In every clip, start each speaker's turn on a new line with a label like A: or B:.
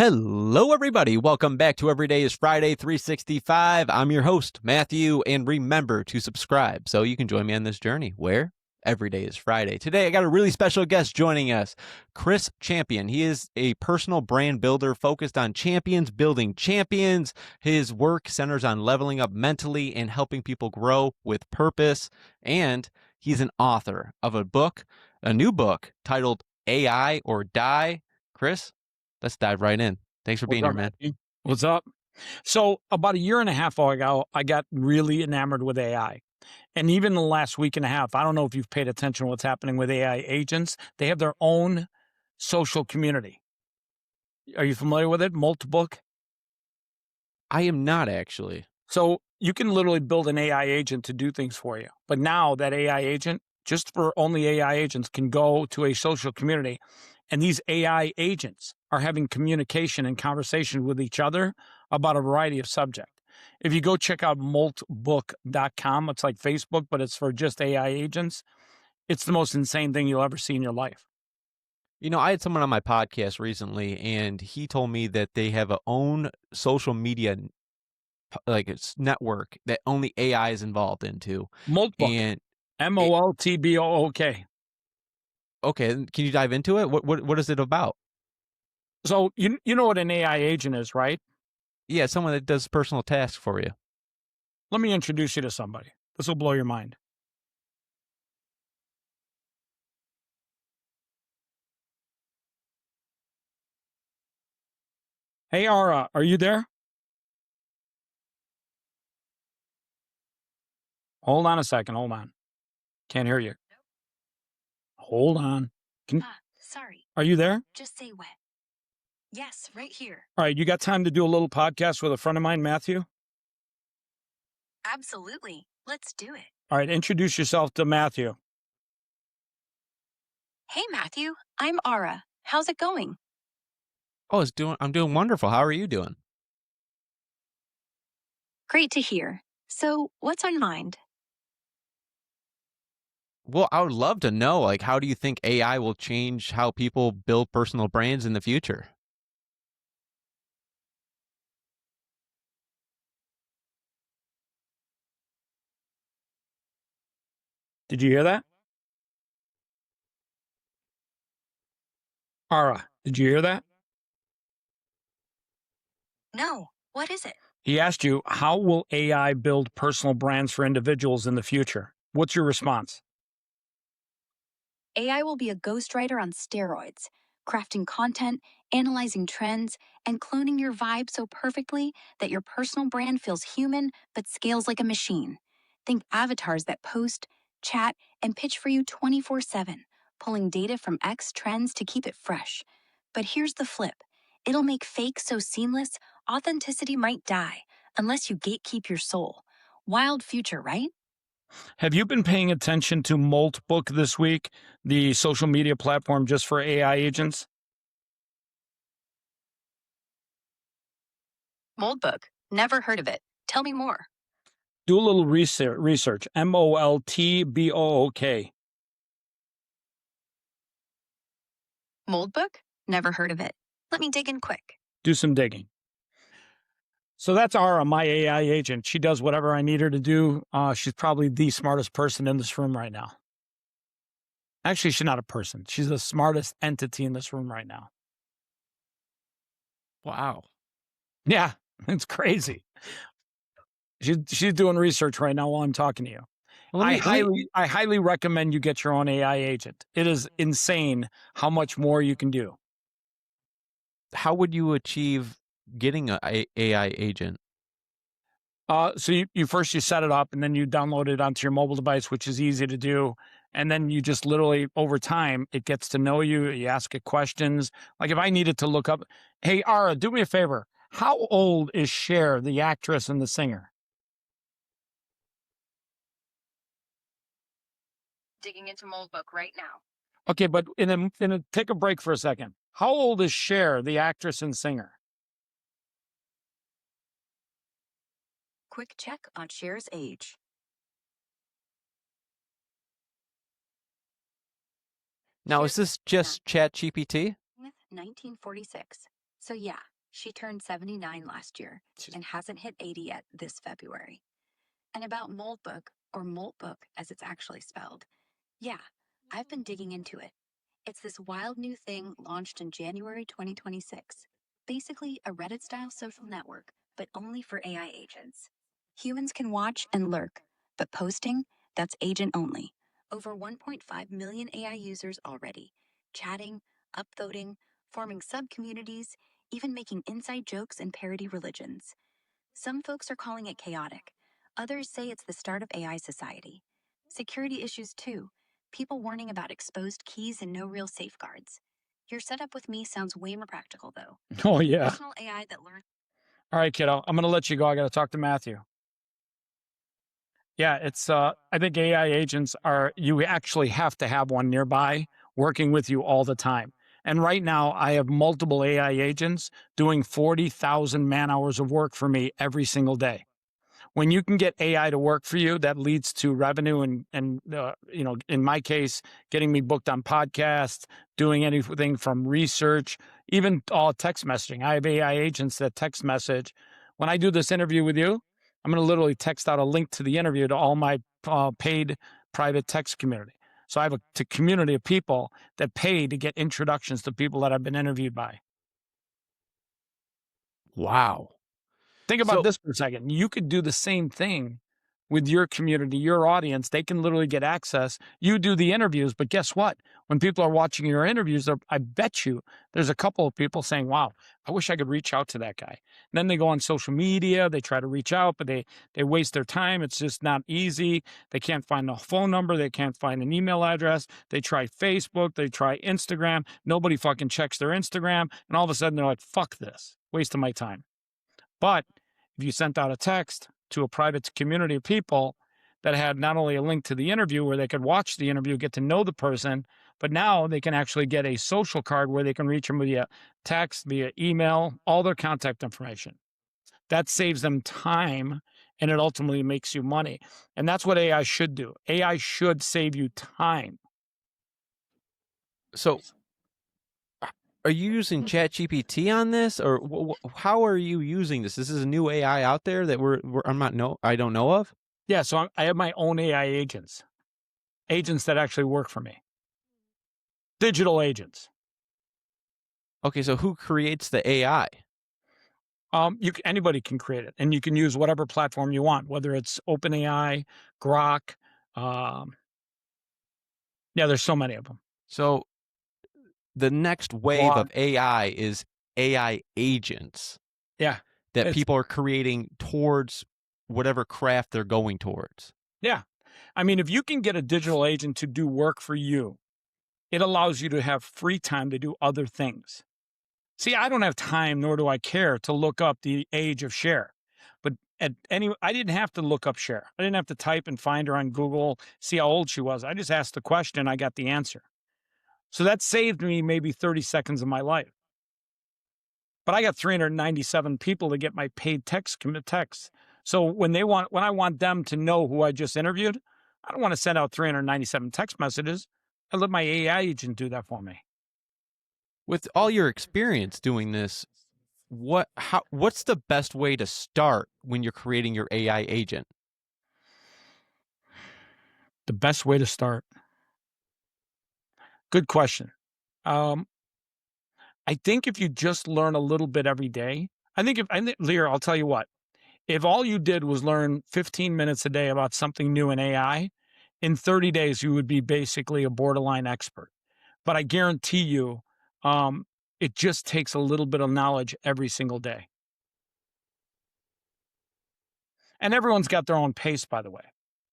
A: Hello, everybody. Welcome back to Every Day is Friday 365. I'm your host, Matthew, and remember to subscribe so you can join me on this journey where every day is Friday. Today, I got a really special guest joining us, Chris Champion. He is a personal brand builder focused on champions building champions. His work centers on leveling up mentally and helping people grow with purpose. And he's an author of a new book titled AI or Die. Chris, let's dive right in. Thanks for being here, man.
B: Matthew? What's up? So about a year and a half ago, I got really enamored with AI. And even the last week and a half, I don't know if you've paid attention to what's happening with AI agents. They have their own social community. Are you familiar with it? Moltbook.
A: I am not actually.
B: So you can literally build an AI agent to do things for you. But now that AI agent, just for only AI agents, can go to a social community. And these AI agents are having communication and conversation with each other about a variety of subjects. If you go check out moltbook.com, it's like Facebook, but it's for just AI agents. It's the most insane thing you'll ever see in your life.
A: You know, I had someone on my podcast recently, and he told me that they have a own social media like it's network that only AI is involved into.
B: Moltbook,
A: And
B: Moltbook.
A: okay, can you dive into it? What is it about?
B: So you know what an AI agent is, right?
A: Yeah, someone that does personal tasks for you.
B: Let me introduce you to somebody. This will blow your mind. Hey, Ara, are you there? Hold on a second. Hold on. Can't hear you. Hold on.
C: Sorry.
B: Are you there?
C: Just say when. Yes, right here.
B: All right. You got time to do a little podcast with a friend of mine, Matthew?
C: Absolutely. Let's do it.
B: All right. Introduce yourself to Matthew.
C: Hey, Matthew. I'm Ara. How's it going?
A: Oh, I'm doing wonderful. How are you doing?
C: Great to hear. So, what's on your mind?
A: Well, I would love to know, like, how do you think AI will change how people build personal brands in the future?
B: Did you hear that? Ara, did you hear that?
C: No. What is it?
B: He asked you, how will AI build personal brands for individuals in the future? What's your response?
C: AI will be a ghostwriter on steroids, crafting content, analyzing trends, and cloning your vibe so perfectly that your personal brand feels human but scales like a machine. Think avatars that post, chat, and pitch for you 24/7, pulling data from X trends to keep it fresh. But here's the flip. It'll make fake so seamless, authenticity might die, unless you gatekeep your soul. Wild future, right?
B: Have you been paying attention to Moltbook this week, the social media platform just for AI agents?
C: Moldbook. Never heard of it. Tell me more.
B: Do a little research. Moltbook.
C: Moldbook? Never heard of it. Let me dig in quick.
B: Do some digging. So that's Ara, my AI agent. She does whatever I need her to do. She's probably the smartest person in this room right now. Actually, she's not a person. She's the smartest entity in this room right now.
A: Wow.
B: Yeah, it's crazy. She's doing research right now while I'm talking to you.
A: Well,
B: I highly recommend you get your own AI agent. It is insane how much more you can do.
A: how would you achieve getting a AI agent?
B: So you first you set it up and then you download it onto your mobile device, which is easy to do. And then you just literally over time, it gets to know you. You ask it questions. Like if I needed to look up, hey, Ara, do me a favor. How old is Cher, the actress and the singer?
C: Digging into Moldbook right now.
B: Okay, but take a break for a second. How old is Cher, the actress and singer?
C: Quick check on Cher's age.
A: Now,
C: Cher
A: is this just ChatGPT?
C: with 1946. So yeah, She turned 79 last year and hasn't hit 80 yet this February. And about Moltbook, or Moltbook as it's actually spelled, yeah, I've been digging into it. It's this wild new thing launched in January 2026. Basically, a Reddit style social network, but only for AI agents. Humans can watch and lurk, but posting, that's agent only. Over 1.5 million AI users already, chatting, upvoting, forming sub communities, even making inside jokes and parody religions. Some folks are calling it chaotic. Others say it's the start of AI society. Security issues, too. People warning about exposed keys and no real safeguards. Your setup with me sounds way more practical, though.
B: Oh, yeah.
C: Personal AI that learns.
B: All right, kiddo. I'm going to let you go. I got to talk to Matthew. Yeah, it's, I think AI agents are, you actually have to have one nearby working with you all the time. And right now, I have multiple AI agents doing 40,000 man hours of work for me every single day. When you can get AI to work for you, that leads to revenue and in my case, getting me booked on podcasts, doing anything from research, even all text messaging. I have AI agents that text message. When I do this interview with you, I'm going to literally text out a link to the interview to all my paid private text community. So I have a community of people that pay to get introductions to people that I've been interviewed by.
A: Wow.
B: Think about this for a second. You could do the same thing with your community, your audience. They can literally get access. You do the interviews, but guess what? When people are watching your interviews, I bet you there's a couple of people saying, wow, I wish I could reach out to that guy. And then they go on social media, they try to reach out, but they waste their time. It's just not easy. They can't find a phone number. They can't find an email address. They try Facebook. They try Instagram. Nobody fucking checks their Instagram. And all of a sudden they're like, fuck this, waste of my time. But if you sent out a text to a private community of people that had not only a link to the interview where they could watch the interview, get to know the person, but now they can actually get a social card where they can reach them via text, via email, all their contact information. That saves them time and it ultimately makes you money. And that's what AI should do. AI should save you time.
A: So, are you using ChatGPT on this, or how are you using this? This is a new AI out there that I don't know of.
B: Yeah, so I have my own AI agents that actually work for me, digital agents.
A: Okay, so who creates the AI?
B: Anybody can create it, and you can use whatever platform you want, whether it's OpenAI, Grok. Yeah, there's so many of them.
A: So the next wave of AI is AI agents.
B: Yeah.
A: That people are creating towards whatever craft they're going towards.
B: Yeah. I mean, if you can get a digital agent to do work for you, it allows you to have free time to do other things. See, I don't have time, nor do I care to look up the age of Cher. But I didn't have to look up Cher. I didn't have to type and find her on Google, see how old she was. I just asked the question, I got the answer. So that saved me maybe 30 seconds of my life. But I got 397 people to get my paid texts. So when I want them to know who I just interviewed, I don't want to send out 397 text messages. I let my AI agent do that for me.
A: With all your experience doing this, what's the best way to start when you're creating your AI agent?
B: The best way to start. Good question. I think if you just learn a little bit every day, Lear, I'll tell you what, if all you did was learn 15 minutes a day about something new in AI, in 30 days, you would be basically a borderline expert. But I guarantee you, it just takes a little bit of knowledge every single day. And everyone's got their own pace, by the way.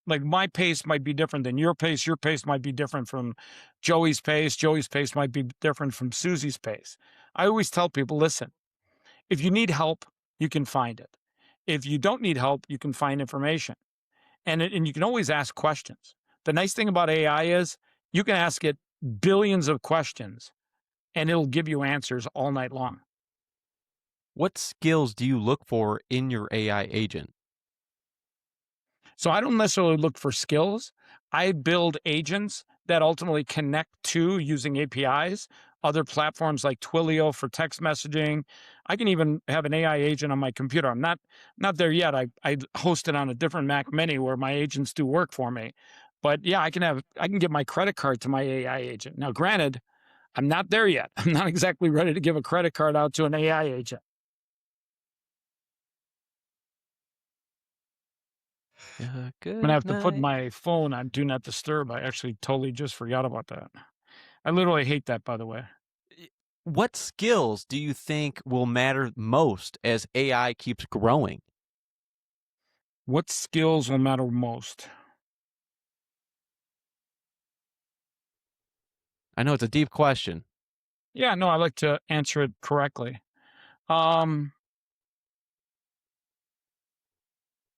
B: Like my pace might be different than your pace. Your pace might be different from Joey's pace. Joey's pace might be different from Susie's pace. I always tell people, listen, if you need help, you can find it. If you don't need help, you can find information. And you can always ask questions. The nice thing about AI is you can ask it billions of questions and it'll give you answers all night long.
A: What skills do you look for in your AI agent?
B: So I don't necessarily look for skills. I build agents that ultimately connect to using APIs other platforms like Twilio for text messaging. I can even have an AI agent on my computer. I'm not there yet. I host it on a different Mac Mini where my agents do work for me. But yeah, I can give my credit card to my AI agent. Now, granted, I'm not there yet. I'm not exactly ready to give a credit card out to an AI agent. I'm
A: Good
B: gonna have to put
A: night.
B: my phone on Do Not Disturb. I actually totally just forgot about that. I literally hate that, by the way.
A: What skills do you think will matter most as AI keeps growing?
B: What skills will matter most?
A: I know it's a deep question.
B: Yeah, no, I like to answer it correctly. Um,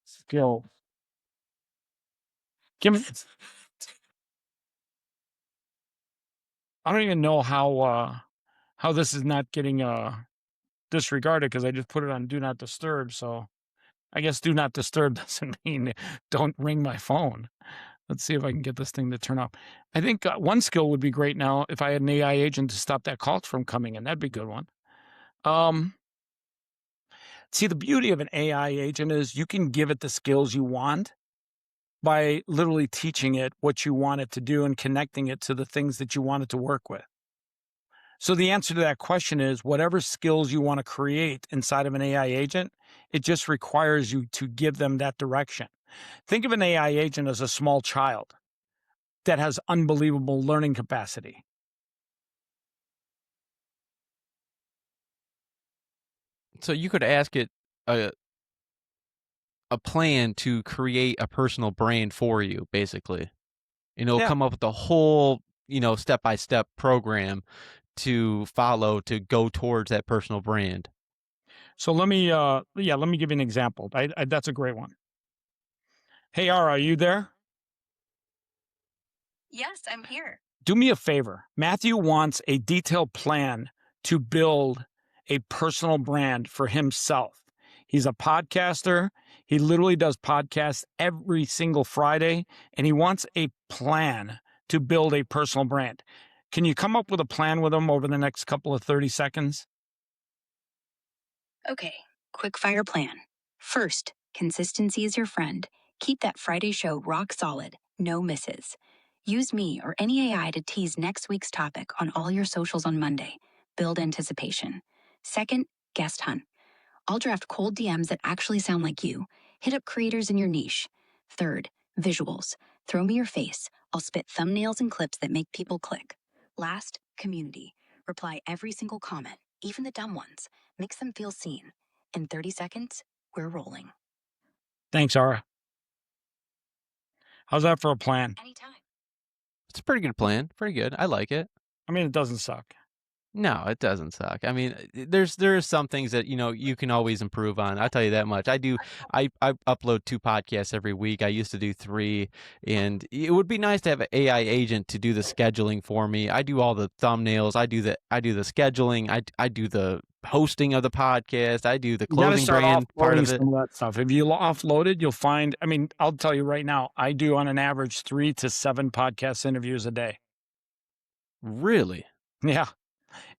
B: Skill. Give me. I don't even know how this is not getting disregarded because I just put it on Do Not Disturb. So I guess Do Not Disturb doesn't mean don't ring my phone. Let's see if I can get this thing to turn off. I think one skill would be great now if I had an AI agent to stop that call from coming in. That'd be a good one. See, the beauty of an AI agent is you can give it the skills you want by literally teaching it what you want it to do and connecting it to the things that you want it to work with. So the answer to that question is whatever skills you want to create inside of an AI agent, it just requires you to give them that direction. Think of an AI agent as a small child that has unbelievable learning capacity.
A: So you could ask it a a plan to create a personal brand for you, basically. And it'll
B: Yeah.
A: come up with a whole, step-by-step program to follow to go towards that personal brand.
B: So let me give you an example. That's a great one. Hey, Ara, are you there?
C: Yes, I'm here.
B: Do me a favor. Matthew wants a detailed plan to build a personal brand for himself. He's a podcaster. He literally does podcasts every single Friday, and he wants a plan to build a personal brand. Can you come up with a plan with him over the next couple of 30 seconds?
C: Okay, quick fire plan. First, consistency is your friend. Keep that Friday show rock solid, no misses. Use me or any AI to tease next week's topic on all your socials on Monday. Build anticipation. Second, guest hunt. I'll draft cold DMs that actually sound like you. Hit up creators in your niche. Third, visuals. Throw me your face. I'll spit thumbnails and clips that make people click. Last, community. Reply every single comment, even the dumb ones. Makes them feel seen. In 30 seconds, we're rolling.
B: Thanks, Ara. How's that for a plan?
C: Anytime.
A: It's a pretty good plan. Pretty good. I like it.
B: I mean, it doesn't suck.
A: No, it doesn't suck. I mean, there are some things that, you can always improve on. I'll tell you that much. I upload 2 podcasts every week. I used to do 3, and it would be nice to have an AI agent to do the scheduling for me. I do all the thumbnails. I do the scheduling. I do the hosting of the podcast. I do the
B: You gotta
A: clothing
B: start
A: brand part
B: offloading
A: of it.
B: some of that stuff. If you offload it, you'll find, I mean, I'll tell you right now, I do on an average 3 to 7 podcast interviews a day.
A: Really?
B: Yeah.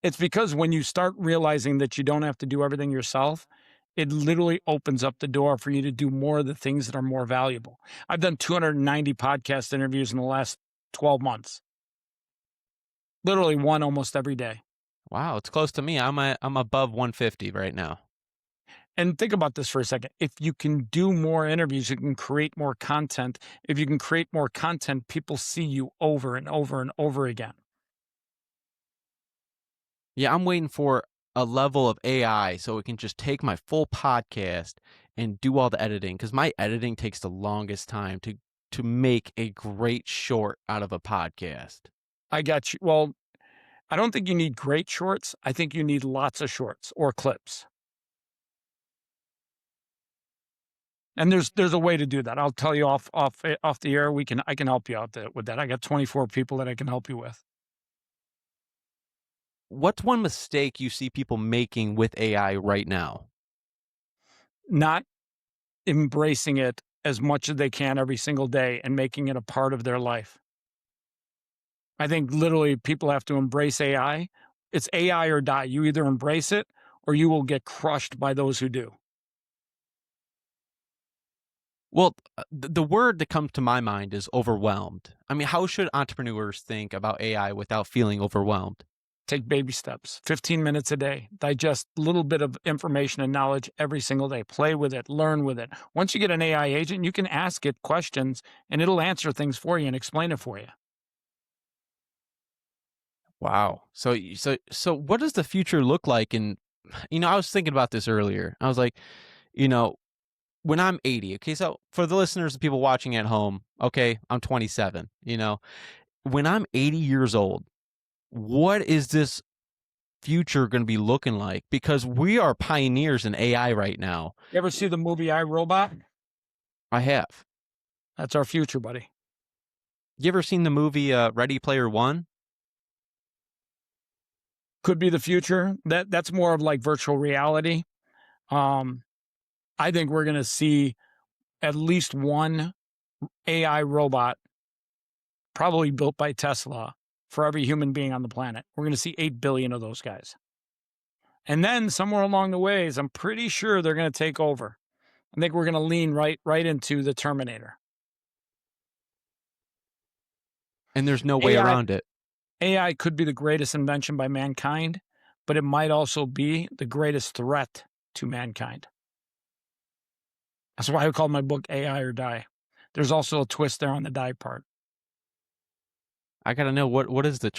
B: It's because when you start realizing that you don't have to do everything yourself, it literally opens up the door for you to do more of the things that are more valuable. I've done 290 podcast interviews in the last 12 months. Literally one almost every day.
A: Wow, it's close to me. I'm above 150 right now.
B: And think about this for a second. If you can do more interviews, you can create more content. If you can create more content, people see you over and over and over again.
A: Yeah, I'm waiting for a level of AI so it can just take my full podcast and do all the editing, because my editing takes the longest time to make a great short out of a podcast.
B: I got you. Well, I don't think you need great shorts. I think you need lots of shorts or clips. And there's a way to do that. I'll tell you off the air. I can help you out with that. I got 24 people that I can help you with.
A: What's one mistake you see people making with AI right now?
B: Not embracing it as much as they can every single day and making it a part of their life. I think literally people have to embrace AI It's AI or die. You either embrace it or you will get crushed by those who do.
A: Well, the word that comes to my mind is overwhelmed. I mean, how should entrepreneurs think about AI without feeling overwhelmed?
B: Take baby steps, 15 minutes a day. Digest a little bit of information and knowledge every single day. Play with it, learn with it. Once you get an AI agent, you can ask it questions and it'll answer things for you and explain it for you.
A: Wow. So what does the future look like? And I was thinking about this earlier. I was like, you know, when I'm 80, okay, so for the listeners and people watching at home, okay, I'm 27, when I'm 80 years old, what is this future going to be looking like? Because we are pioneers in AI right now.
B: You ever see the movie I, Robot?
A: I have.
B: That's our future, buddy.
A: You ever seen the movie Ready Player One?
B: Could be the future. That's more of like virtual reality. I think we're going to see at least one AI robot, probably built by Tesla, for every human being on the planet. We're going to see 8 billion of those guys. And then somewhere along the ways, I'm pretty sure they're going to take over. I think we're going to lean right into the Terminator.
A: And there's no way around it.
B: AI could be the greatest invention by mankind, but it might also be the greatest threat to mankind. That's why I call my book AI or Die. There's also a twist there on the die part.
A: I got to know what is the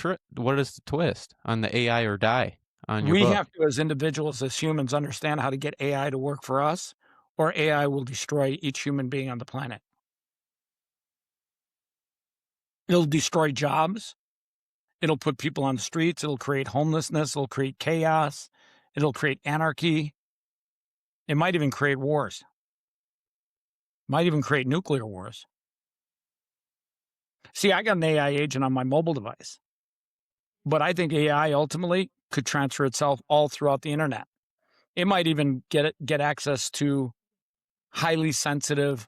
A: twist on the AI or die on your
B: We
A: book?
B: have to, as individuals, as humans, understand how to get AI to work for us, or AI will destroy each human being on the planet. It'll destroy jobs. It'll put people on the streets. It'll create homelessness. It'll create chaos. It'll create anarchy. It might even create wars. Might even create nuclear wars. See, I got an AI agent on my mobile device, but I think AI ultimately could transfer itself all throughout the internet. It might even get access to highly sensitive.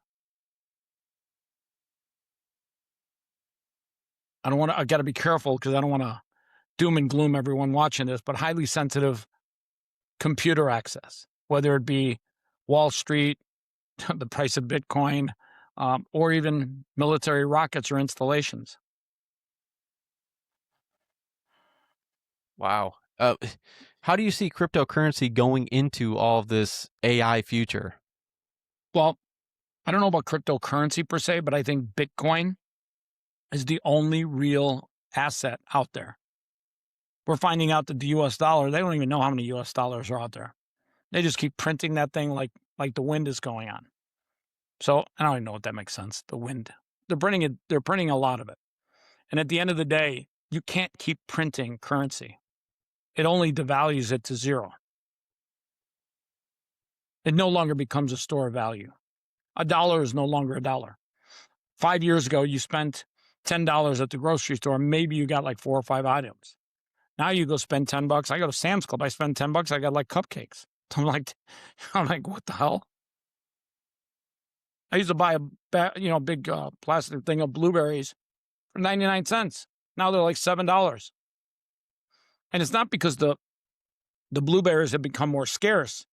B: I got to be careful because I don't want to doom and gloom everyone watching this, but highly sensitive computer access, whether it be Wall Street, the price of Bitcoin, or even military rockets or installations.
A: Wow. How do you see cryptocurrency going into all of this AI future?
B: Well, I don't know about cryptocurrency per se, but I think Bitcoin is the only real asset out there. We're finding out that the US dollar, they don't even know how many US dollars are out there. They just keep printing that thing like the wind is going on. So I don't even know what that makes sense. The wind. They're printing a lot of it. And at the end of the day, you can't keep printing currency. It only devalues it to zero. It no longer becomes a store of value. A dollar is no longer a dollar. 5 years ago, you spent $10 at the grocery store. Maybe you got like 4 or 5 items. Now you go spend $10. I go to Sam's Club. I spend $10. I got like cupcakes. I'm like, what the hell? I used to buy a big plastic thing of blueberries for 99 cents. Now they're like $7. And it's not because the blueberries have become more scarce.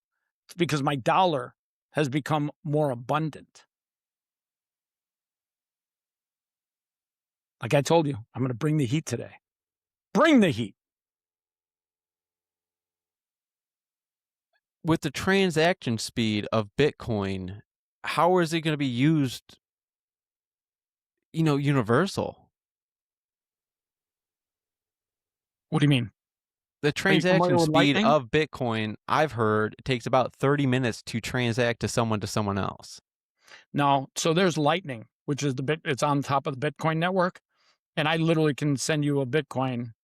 B: It's because my dollar has become more abundant. Like I told you, I'm going to bring the heat today. Bring the heat.
A: With the transaction speed of Bitcoin, how is it going to be used, universal?
B: What do you mean?
A: The transaction speed of Bitcoin, I've heard, it takes about 30 minutes to transact to someone else.
B: No, so there's Lightning, which is it's on top of the Bitcoin network. And I literally can send you a Bitcoin.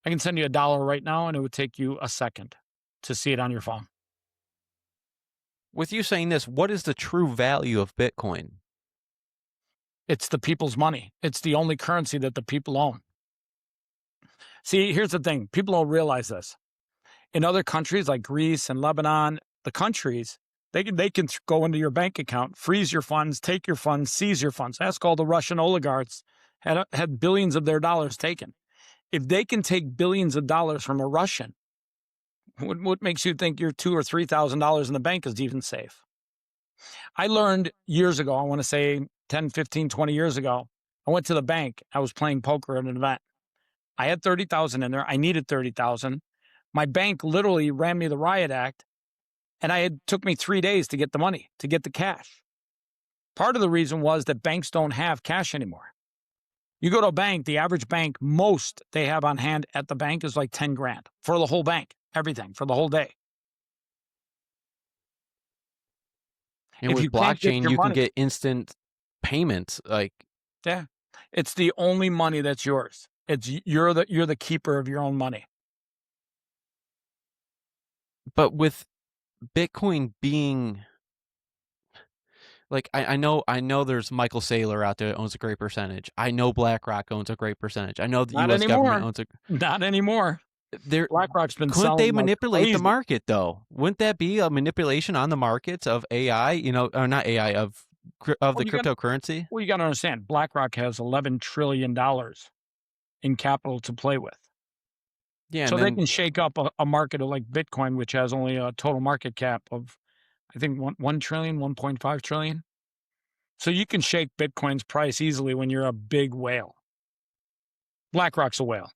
B: I can send you $1 right now, and it would take you a second to see it on your phone.
A: With you saying this, what is the true value of Bitcoin?
B: It's the people's money. It's the only currency that the people own. See, here's the thing. People don't realize this. In other countries like Greece and Lebanon, the countries, they can go into your bank account, freeze your funds, take your funds, seize your funds. Ask all the Russian oligarchs had billions of their dollars taken. If they can take billions of dollars from a Russian, what makes you think your $2,000 or $3,000 in the bank is even safe? I learned years ago, I want to say 10, 15, 20 years ago, I went to the bank. I was playing poker at an event. I had 30,000 in there. I needed 30,000. My bank literally ran me the riot act, and took me 3 days to get the money, to get the cash. Part of the reason was that banks don't have cash anymore. You go to a bank, the average bank, most they have on hand at the bank is like 10 grand for the whole bank, everything for the whole day.
A: And
B: If
A: with
B: you can't get
A: blockchain,
B: your
A: you can
B: money,
A: get instant payments. Like,
B: yeah, it's the only money that's yours. You're the keeper of your own money.
A: but with Bitcoin being like, I know there's Michael Saylor out there that owns a great percentage. I know BlackRock owns a great percentage. I know the
B: Not
A: U.S. government
B: anymore.
A: owns a.
B: Not anymore.
A: There
B: BlackRock's been
A: couldn't they
B: selling like
A: manipulate the
B: crazy.
A: market though? Wouldn't that be a manipulation on the markets of AI? You know, or not AI of the cryptocurrency?
B: You got to understand, BlackRock has $11 trillion in capital to play with.
A: Yeah,
B: So
A: and
B: they
A: then
B: can shake up a market like Bitcoin, which has only a total market cap of, I think, 1 trillion, 1.5 trillion. So you can shake Bitcoin's price easily when you're a big whale. BlackRock's a whale.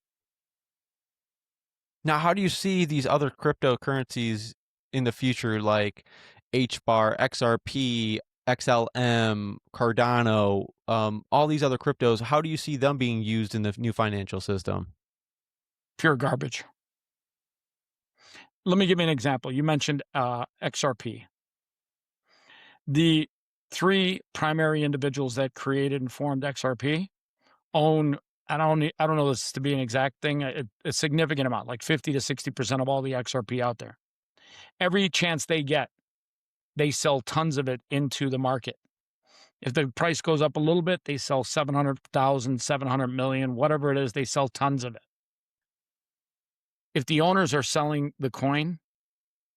A: now, how do you see these other cryptocurrencies in the future, like HBAR, XRP, XLM, Cardano, all these other cryptos? How do you see them being used in the new financial system?
B: Pure garbage. Let me give you an example. You mentioned XRP. The 3 primary individuals that created and formed XRP own, I don't know this to be an exact thing, a significant amount, like 50 to 60% of all the XRP out there. Every chance they get, they sell tons of it into the market. If the price goes up a little bit, they sell 700,000, 700 million, whatever it is, they sell tons of it. If the owners are selling the coin,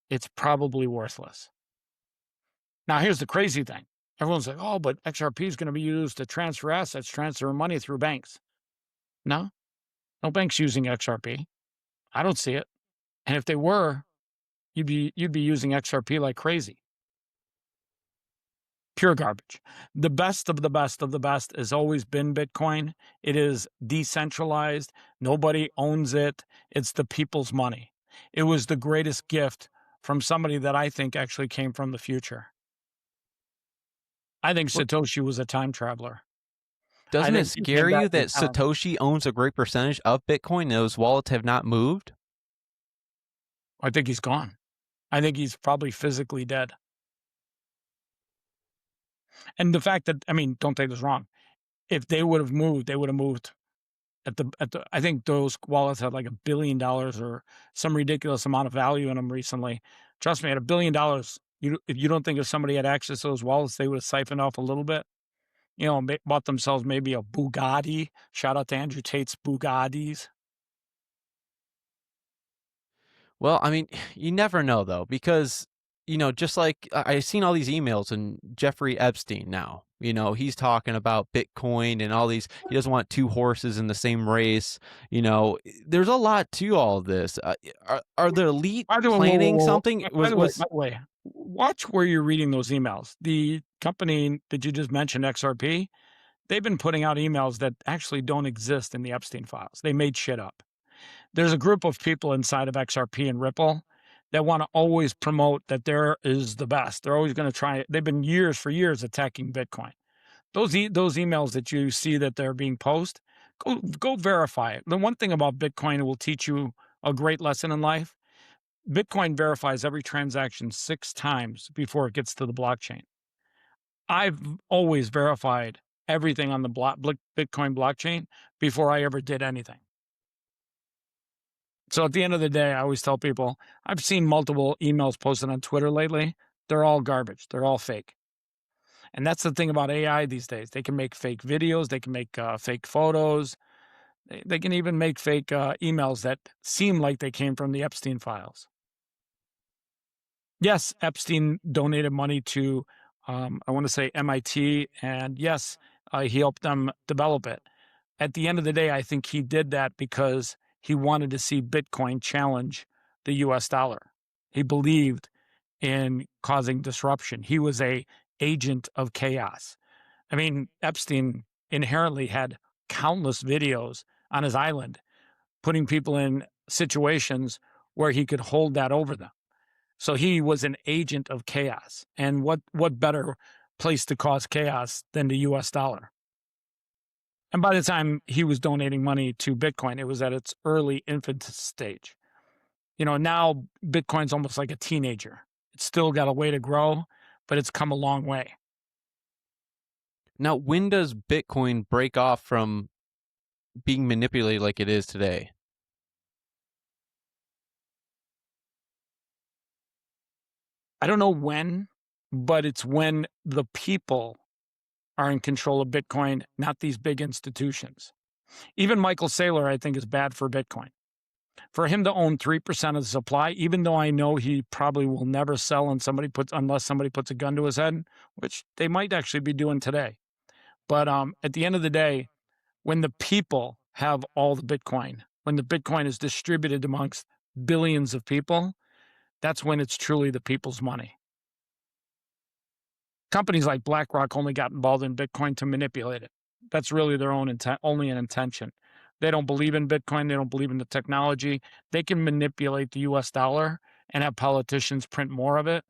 B: it's probably worthless. Now, here's the crazy thing. Everyone's like, oh, but XRP is going to be used to transfer assets, transfer money through banks. No bank's using XRP. I don't see it. And if they were, you'd be using XRP like crazy. Pure garbage. The best of the best of the best has always been Bitcoin. It is decentralized. Nobody owns it. It's the people's money. It was the greatest gift from somebody that I think actually came from the future. I think Satoshi was a time traveler.
A: Doesn't it
B: think he
A: scare
B: came
A: you
B: back in
A: that
B: time.
A: Satoshi owns a great percentage of Bitcoin and those wallets have not moved?
B: I think he's gone. I think he's probably physically dead. And the fact that, I mean, don't take this wrong. If they would have moved, they would have moved at the, I think those wallets had like $1 billion or some ridiculous amount of value in them recently. Trust me, at $1 billion, if you don't think if somebody had access to those wallets, they would have siphoned off a little bit, bought themselves maybe a Bugatti. Shout out to Andrew Tate's Bugattis.
A: Well, I mean, you never know though, because just like I've seen all these emails and Jeffrey Epstein now, he's talking about Bitcoin and all these. He doesn't want 2 horses in the same race. There's a lot to all of this. Are the elite
B: By the way,
A: planning something?
B: by the way, watch where you're reading those emails. The company that you just mentioned, XRP, they've been putting out emails that actually don't exist in the Epstein files. They made shit up. There's a group of people inside of XRP and Ripple that want to always promote that there is the best. They're always going to try it. They've been for years attacking Bitcoin. Those emails that you see that they're being posted, go verify it. The one thing about Bitcoin, it will teach you a great lesson in life. Bitcoin verifies every transaction 6 times before it gets to the blockchain. I've always verified everything on the Bitcoin blockchain before I ever did anything. So at the end of the day, I always tell people, I've seen multiple emails posted on Twitter lately. They're all garbage. They're all fake. And that's the thing about AI these days. They can make fake videos. They can make fake photos. They can even make fake emails that seem like they came from the Epstein files. Yes, Epstein donated money to, I want to say MIT. And yes, he helped them develop it. at the end of the day, I think he did that because he wanted to see Bitcoin challenge the US dollar. He believed in causing disruption. He was a agent of chaos. I mean, Epstein inherently had countless videos on his island putting people in situations where he could hold that over them. So he was an agent of chaos. And what better place to cause chaos than the US dollar? And by the time he was donating money to Bitcoin, it was at its early infant stage. Now Bitcoin's almost like a teenager. It's still got a way to grow, but it's come a long way.
A: Now, when does Bitcoin break off from being manipulated like it is today?
B: I don't know when, but it's when the people are in control of Bitcoin, not these big institutions. Even Michael Saylor, I think, is bad for Bitcoin. For him to own 3% of the supply, even though I know he probably will never sell unless somebody puts a gun to his head, which they might actually be doing today. But at the end of the day, when the people have all the Bitcoin, when the Bitcoin is distributed amongst billions of people, that's when it's truly the people's money. Companies like BlackRock only got involved in Bitcoin to manipulate it. That's really their own only an intention. They don't believe in Bitcoin. They don't believe in the technology. They can manipulate the US dollar and have politicians print more of it.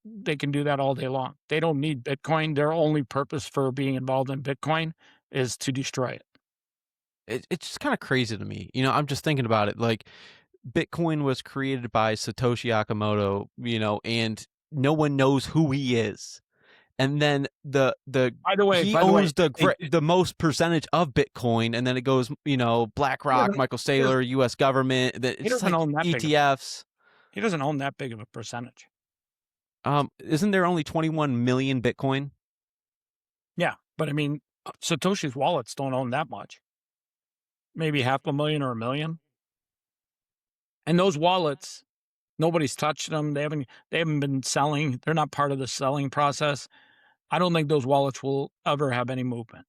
B: They can do that all day long. They don't need Bitcoin. Their only purpose for being involved in Bitcoin is to destroy it.
A: It's just kind of crazy to me. I'm just thinking about it. Like, Bitcoin was created by Satoshi Nakamoto, and no one knows who he is. And then
B: By the way,
A: he owns the most percentage of Bitcoin, and then it goes, BlackRock, Michael Saylor, U.S. government. It's
B: doesn't
A: like
B: own that big
A: ETFs.
B: He doesn't own that big of a percentage.
A: Isn't there only 21 million Bitcoin?
B: Yeah, but I mean, Satoshi's wallets don't own that much. Maybe 500,000 or 1 million. And those wallets, nobody's touched them. They haven't been selling. They're not part of the selling process. I don't think those wallets will ever have any movement.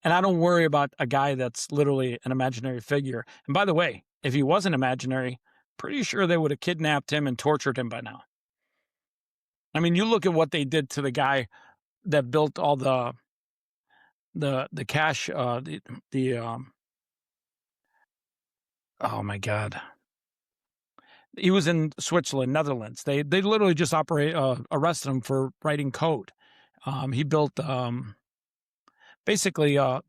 B: And I don't worry about a guy that's literally an imaginary figure. And by the way, if he wasn't imaginary, pretty sure they would have kidnapped him and tortured him by now. I mean, you look at what they did to the guy that built all the cash, oh my God. He was in Switzerland, Netherlands. They literally just arrested him for writing code. He built basically it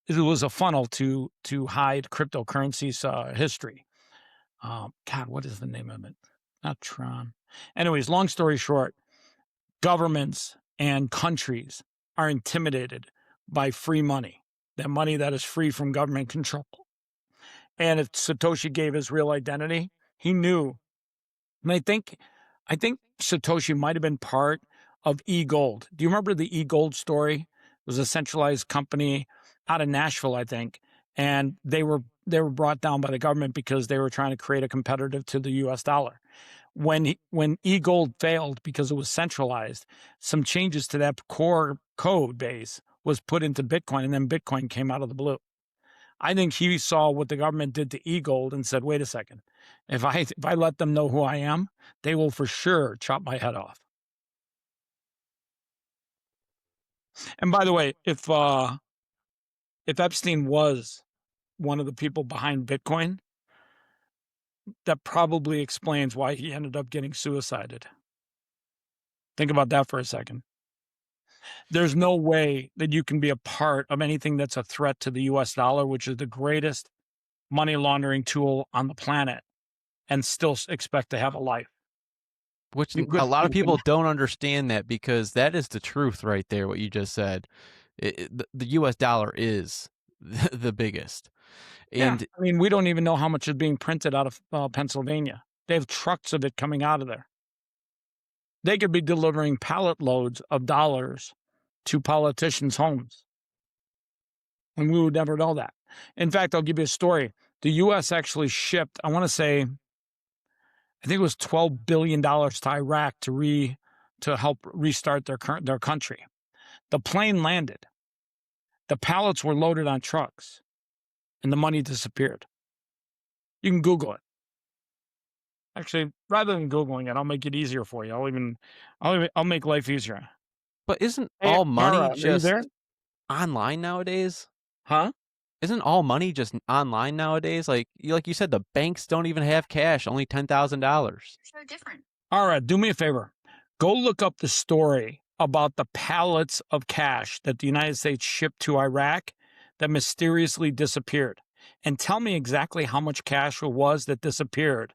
B: was a funnel to hide cryptocurrency's history. God, what is the name of it? Not Tron. Anyways, long story short, governments and countries are intimidated by free money, that money that is free from government control. And if Satoshi gave his real identity, he knew. And I think Satoshi might have been part of eGold. Do you remember the eGold story? It was a centralized company out of Nashville, I think, and they were brought down by the government because they were trying to create a competitive to the US dollar. When eGold failed because it was centralized, some changes to that core code base was put into Bitcoin, and then Bitcoin came out of the blue. I think he saw what the government did to eGold and said, wait a second, if I let them know who I am, they will for sure chop my head off. And by the way, if Epstein was one of the people behind Bitcoin, that probably explains why he ended up getting suicided. Think about that for a second. There's no way that you can be a part of anything that's a threat to the US dollar, which is the greatest money laundering tool on the planet, and still expect to have a life.
A: Which a lot of people don't understand that, because that is the truth right there, what you just said. The US dollar is the biggest. And
B: yeah, I mean, we don't even know how much is being printed out of Pennsylvania. They have trucks of it coming out of there. They could be delivering pallet loads of dollars to politicians' homes. And we would never know that. In fact, I'll give you a story. The U.S. actually shipped, I want to say, I think it was $12 billion to Iraq to help restart their country. The plane landed. The pallets were loaded on trucks, and the money disappeared. You can Google it. Actually, rather than Googling it, I'll make it easier for you. I'll make life easier.
A: But isn't
B: Hey,
A: all money
B: Mara, are you there?
A: just online nowadays?
B: Huh?
A: Isn't all money just online nowadays? Like you said, the banks don't even have cash, only $10,000.
C: So different.
B: All right, do me a favor. Go look up the story about the pallets of cash that the United States shipped to Iraq that mysteriously disappeared. And tell me exactly how much cash it was that disappeared.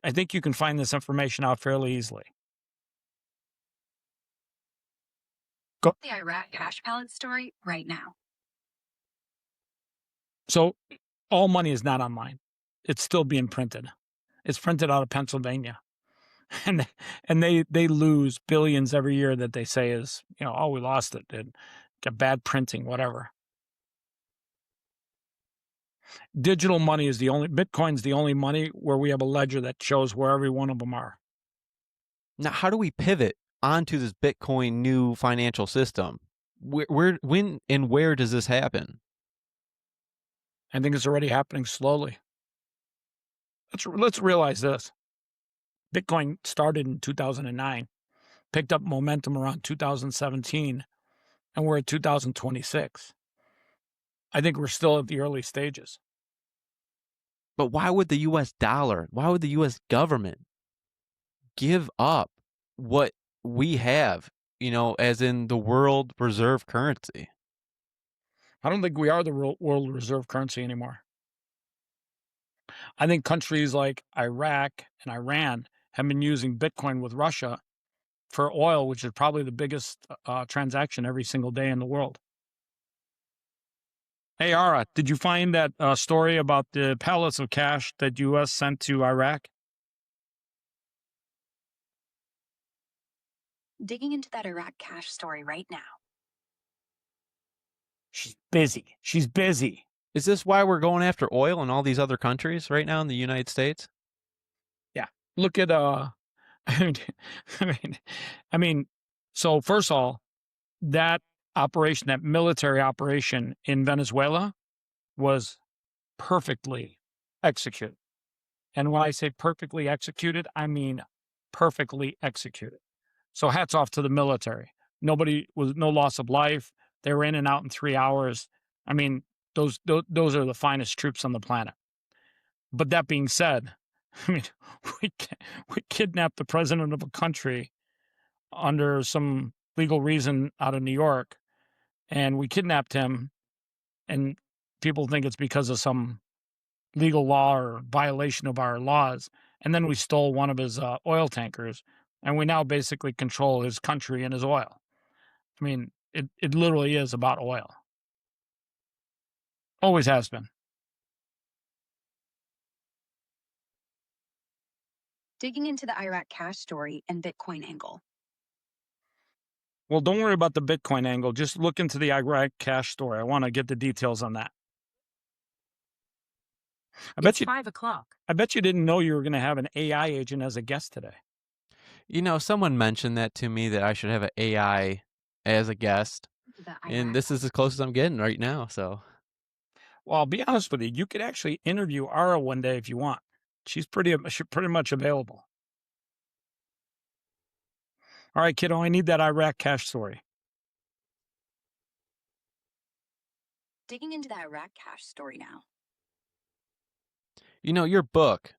B: I think you can find this information out fairly easily. Go.
C: The Iraq cash pallet story right now.
B: So all money is not online. It's still being printed. It's printed out of Pennsylvania. And they lose billions every year that they say is, oh, we lost it. It got bad printing, whatever. Digital money is Bitcoin's the only money where we have a ledger that shows where every one of them are.
A: Now, how do we pivot onto this Bitcoin new financial system? When and where does this happen?
B: I think it's already happening slowly. Let's realize this. Bitcoin started in 2009, picked up momentum around 2017, and we're at 2026. I think we're still at the early stages.
A: But why would the U.S. dollar, why would the U.S. government give up what we have, as in the world reserve currency?
B: I don't think we are the world reserve currency anymore. I think countries like Iraq and Iran have been using Bitcoin with Russia for oil, which is probably the biggest transaction every single day in the world. Hey, Ara, did you find that story about the pallets of cash that U.S. sent to Iraq?
C: Digging into that Iraq cash story right now.
B: She's busy.
A: Is this why we're going after oil in all these other countries right now in the United States?
B: Yeah. Look at so first of all, that military operation in Venezuela was perfectly executed. And when I say perfectly executed, I mean perfectly executed. So hats off to the military. No loss of life. They were in and out in 3 hours. I mean, those are the finest troops on the planet. But that being said, we kidnapped the president of a country under some legal reason out of New York, and we kidnapped him, and people think it's because of some legal law or violation of our laws. And then we stole one of his oil tankers, and we now basically control his country and his oil. I mean, it literally is about oil. Always has been.
C: Digging into the Iraq cash story and Bitcoin angle.
B: Well, don't worry about the Bitcoin angle. Just look into the Iraq cash story. I want to get the details on that.
C: It's 5 o'clock.
B: I bet you didn't know you were going to have an AI agent as a guest today.
A: Someone mentioned that to me, that I should have an AI as a guest. And this is as close as I'm getting right now. So,
B: well, I'll be honest with you. You could actually interview Ara one day if you want. She's pretty much available. All right, kiddo, I need that Iraq cash story.
C: Digging into the Iraq cash story now.
A: Your book,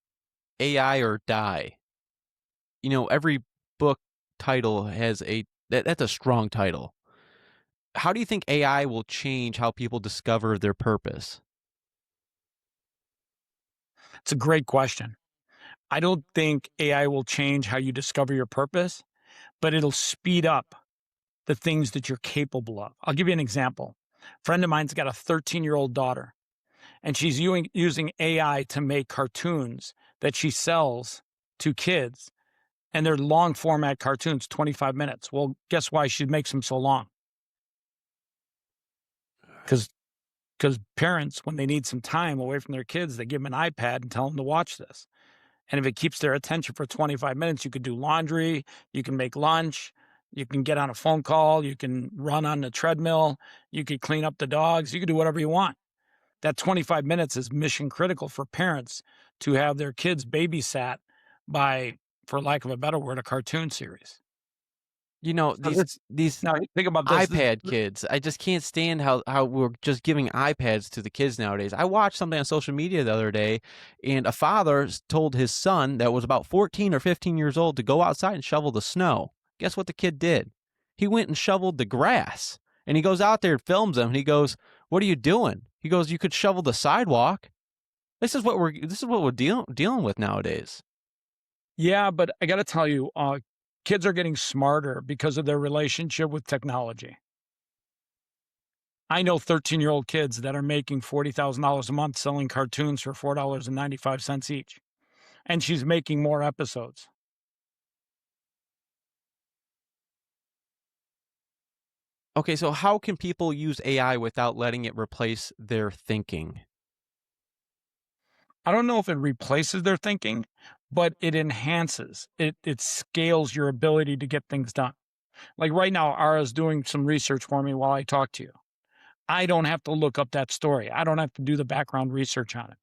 A: AI or Die, every book title has that's a strong title. How do you think AI will change how people discover their purpose?
B: It's a great question. I don't think AI will change how you discover your purpose, but it'll speed up the things that you're capable of. I'll give you an example. A friend of mine's got a 13-year-old daughter, and she's using AI to make cartoons that she sells to kids, and they're long format cartoons, 25 minutes. Well, guess why she makes them so long? Because parents, when they need some time away from their kids, they give them an iPad and tell them to watch this. And if it keeps their attention for 25 minutes, you could do laundry, you can make lunch, You can get on a phone call, you can run on the treadmill, you could clean up the dogs, you can do whatever you want. That 25 minutes is mission critical for parents to have their kids babysat by, for lack of a better word, a cartoon series.
A: You know,
B: So
A: these
B: now think about this.
A: iPad kids, I just can't stand how we're just giving iPads to the kids nowadays. I watched something on social media the other day, and a father told his son that was about 14 or 15 years old to go outside and shovel the snow. Guess what the kid did? He went and shoveled the grass. And he goes out there and films him, and he goes, "What are you doing?" He goes, "You could shovel the sidewalk." This is what we're dealing with nowadays.
B: Yeah, but I got to tell you, kids are getting smarter because of their relationship with technology. I know 13-year-old kids that are making $40,000 a month selling cartoons for $4.95 each, and she's making more episodes.
A: Okay, so how can people use AI without letting it replace their thinking?
B: I don't know if it replaces their thinking, but it enhances, it scales your ability to get things done. Like right now, Ara's doing some research for me while I talk to you. I don't have to look up that story. I don't have to do the background research on it.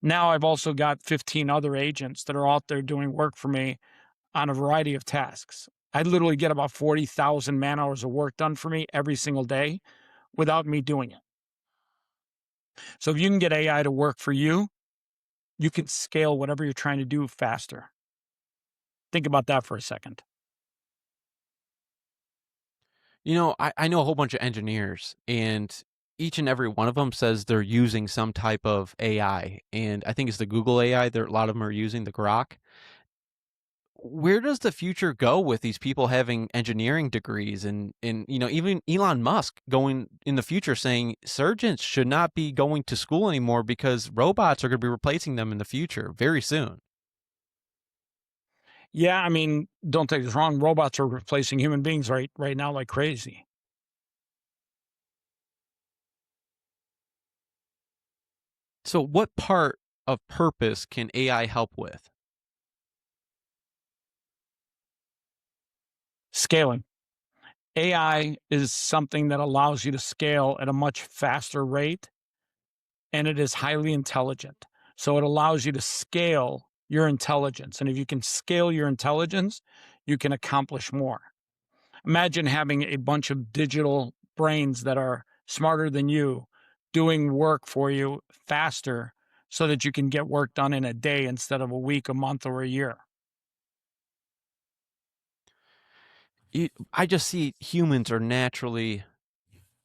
B: Now I've also got 15 other agents that are out there doing work for me on a variety of tasks. I literally get about 40,000 man hours of work done for me every single day without me doing it. So if you can get AI to work for you, you can scale whatever you're trying to do faster. Think about that for a second.
A: You know, I know a whole bunch of engineers, and each and every one of them says they're using some type of AI. And I think it's the Google AI. There, a lot of them are using the Grok. Where does the future go with these people having engineering degrees and even Elon Musk going in the future saying surgeons should not be going to school anymore because robots are going to be replacing them in the future very soon.
B: Yeah, I mean, don't take this wrong. Robots are replacing human beings right now like crazy.
A: So what part of purpose can AI help with?
B: Scaling. AI is something that allows you to scale at a much faster rate, and it is highly intelligent. So it allows you to scale your intelligence. And if you can scale your intelligence, you can accomplish more. Imagine having a bunch of digital brains that are smarter than you doing work for you faster so that you can get work done in a day instead of a week, a month, or a year.
A: I just see humans are naturally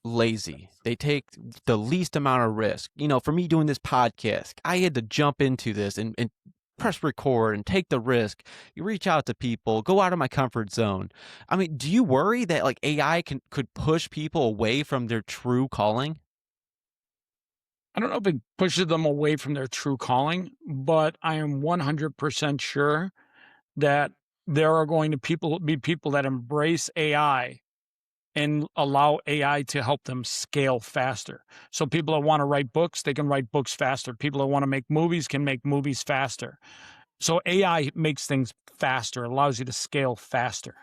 A: lazy. They take the least amount of risk. You know, for me doing this podcast, I had to jump into this and press record and take the risk. You reach out to people, go out of my comfort zone. I mean, do you worry that like AI could push people away from their true calling?
B: I don't know if it pushes them away from their true calling, but I am 100% sure that there are going to be people that embrace AI and allow AI to help them scale faster. So people that want to write books, they can write books faster. People that want to make movies can make movies faster. So AI makes things faster, allows you to scale faster.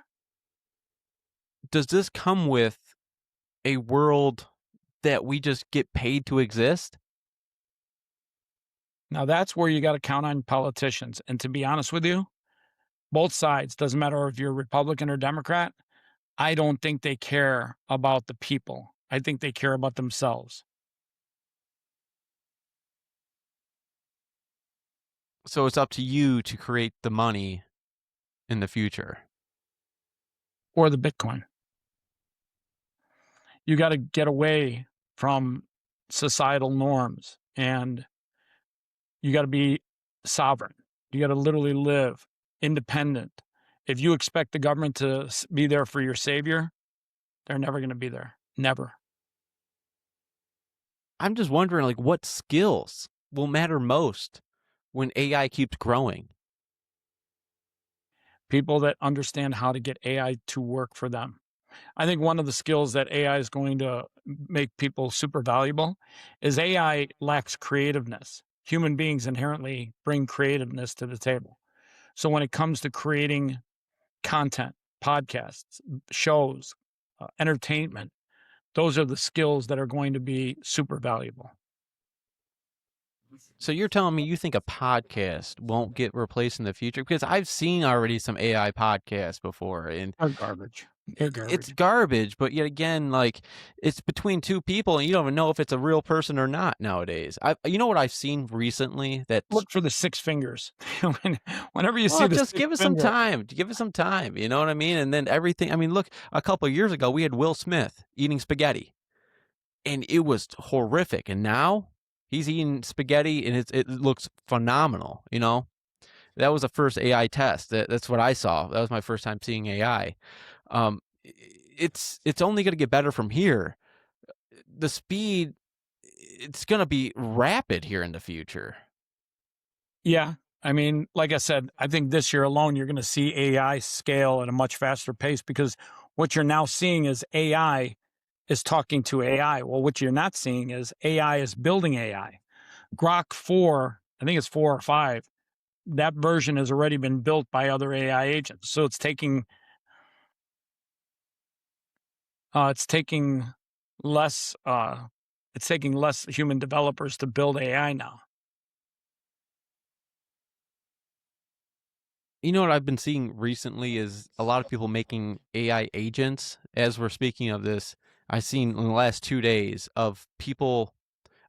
A: Does this come with a world that we just get paid to exist?
B: Now that's where you got to count on politicians. And to be honest with you, both sides, doesn't matter if you're Republican or Democrat, I don't think they care about the people. I think they care about themselves
A: So it's up to you to create the money in the future.
B: or the Bitcoin. You got to get away from societal norms and you got to be sovereign. You got to literally live independent. If you expect the government to be there for your savior, they're never going to be there. Never.
A: I'm just wondering like what skills will matter most when AI keeps growing.
B: People that understand how to get AI to work for them. I think one of the skills that AI is going to make people super valuable is AI lacks creativeness. Human beings inherently bring creativeness to the table. So when it comes to creating content, podcasts, shows, entertainment. Those are the skills that are going to be super valuable.
A: So you're telling me you think a podcast won't get replaced in the future? Because I've seen already some AI podcasts before, and
B: They're garbage. They're
A: it's
B: garbage.
A: garbage. But yet again, like it's between two people, and you don't even know if it's a real person or not nowadays. You know what I've seen recently that
B: Look for the six fingers. Whenever you see
A: well,
B: the
A: just
B: six
A: give it some
B: finger,
A: time. Give it some time. You know what I mean? And then everything. I mean, look, a couple of years ago, we had Will Smith eating spaghetti, and it was horrific. And now he's eating spaghetti, and it looks phenomenal. You know, that was the first AI test. That's what I saw. That was my first time seeing AI. It's only going to get better from here. The speed, it's going to be rapid here in the future.
B: yeah. I mean, like I said, I think this year alone, you're going to see AI scale at a much faster pace because what you're now seeing is AI is talking to AI. Well, what you're not seeing is AI is building AI. Grok 4, I think it's 4 or 5, that version has already been built by other AI agents. So it's taking less it's taking less human developers to build AI now.
A: You know what I've been seeing recently is a lot of people making AI agents. As we're speaking of this, I've seen in the last 2 days of people,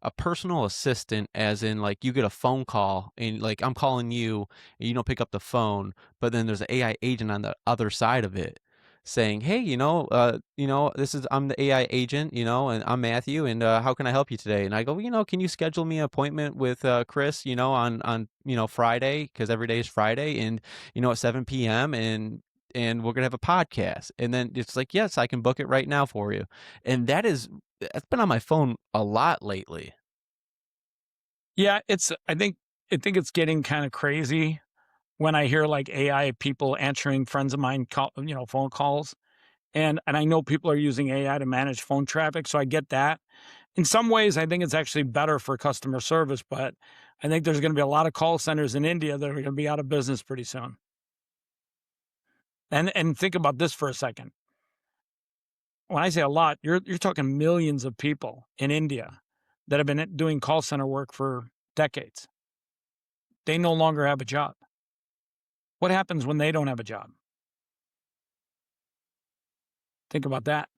A: a personal assistant, as in like you get a phone call and like I'm calling you and you don't pick up the phone, but then there's an AI agent on the other side of it saying, "Hey, this is I'm the AI agent, and I'm Matthew, and how can I help you today?" And I go, "Can you schedule me an appointment with Chris, on Friday, because every day is Friday, and at 7 p.m. and we're gonna have a podcast." And then it's like, "Yes, I can book it right now for you." And that's been on my phone a lot lately.
B: Yeah, I think it's getting kind of crazy when I hear like AI people answering friends of mine phone calls. And I know people are using AI to manage phone traffic, so I get that. In some ways, I think it's actually better for customer service, but I think there's going to be a lot of call centers in India that are going to be out of business pretty soon. And think about this for a second. When I say a lot, you're talking millions of people in India that have been doing call center work for decades. They no longer have a job. What happens when they don't have a job? Think about that.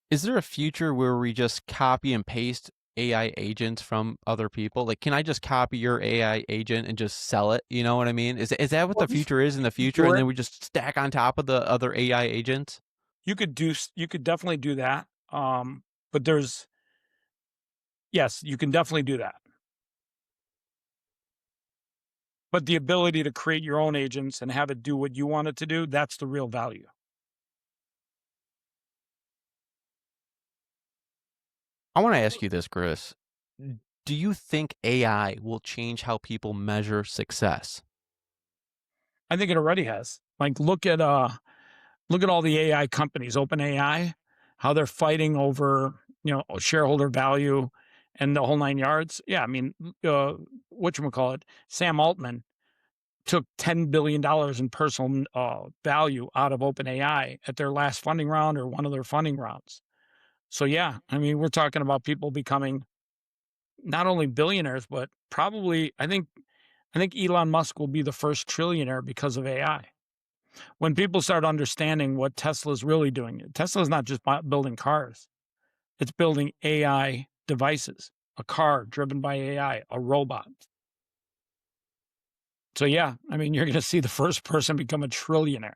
A: Is there a future where we just copy and paste AI agents from other people? Like, can I just copy your AI agent and just sell it? You know what I mean? Is that what
B: Well,
A: the future is in the future?
B: do
A: And
B: it.
A: then we just stack on top of the other AI agents?
B: You could definitely do that. But yes, you can definitely do that. But the ability to create your own agents and have it do what you want it to do, that's the real value.
A: I want to ask you this, Chris. Do you think AI will change how people measure success?
B: I think it already has. Like look at all the AI companies, OpenAI, how they're fighting over, shareholder value and the whole nine yards. Yeah, I mean, whatchamacallit, Sam Altman took $10 billion in personal value out of OpenAI at their last funding round or one of their funding rounds. So yeah, I mean, we're talking about people becoming not only billionaires, but probably I think Elon Musk will be the first trillionaire because of AI. When people start understanding what Tesla's really doing, Tesla's not just building cars, it's building AI devices, a car driven by AI, a robot. So, yeah, I mean, you're going to see the first person become a trillionaire.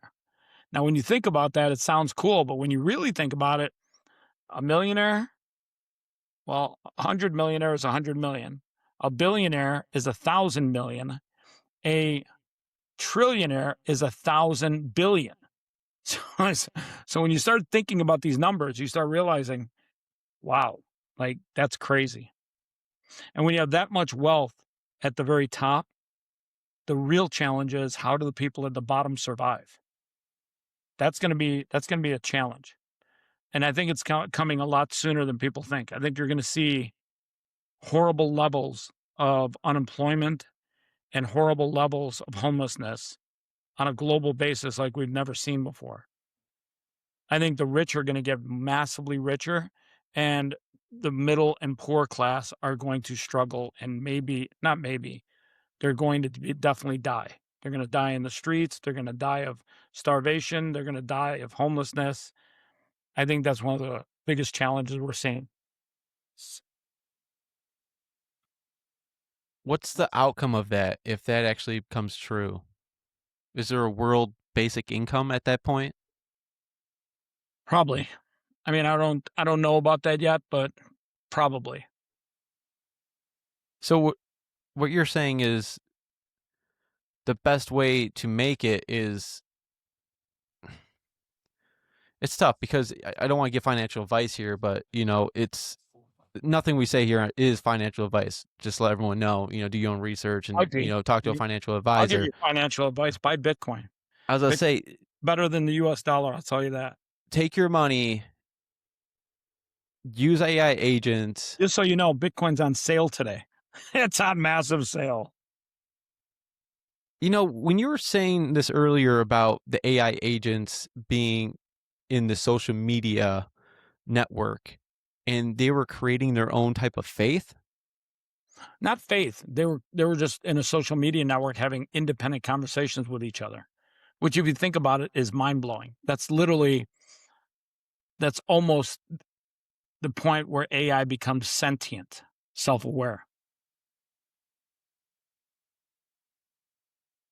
B: Now, when you think about that, it sounds cool, but when you really think about it, a millionaire, well, 100 millionaires is 100 million. A billionaire is 1,000 million. A trillionaire is 1,000 billion. So when you start thinking about these numbers, you start realizing, wow, like that's crazy. And when you have that much wealth at the very top, the real challenge is how do the people at the bottom survive? That's going to be a challenge. And I think it's coming a lot sooner than people think. I think you're going to see horrible levels of unemployment and horrible levels of homelessness on a global basis like we've never seen before. I think the rich are going to get massively richer, and the middle and poor class are going to struggle, and maybe, not maybe, they're going to definitely die. They're going to die in the streets. They're going to die of starvation. They're going to die of homelessness. I think that's one of the biggest challenges we're seeing.
A: What's the outcome of that if that actually comes true? Is there a world basic income at that point?
B: Probably. I mean, I don't know about that yet, but probably.
A: So what you're saying is the best way to make it is it's tough because I don't want to give financial advice here, but it's nothing we say here is financial advice. Just let everyone know, do your own research and, talk to a financial
B: I'll give
A: advisor.
B: you financial advice. Buy Bitcoin.
A: I was going to say,
B: Better than the US dollar, I'll tell you that.
A: take your money, use AI agents.
B: Just so you know, Bitcoin's on sale today. It's on massive sale.
A: When you were saying this earlier about the AI agents being in the social media network and they were creating their own type of faith.
B: Not faith. They were just in a social media network having independent conversations with each other, which if you think about it is mind-blowing. That's almost the point where AI becomes sentient, self-aware.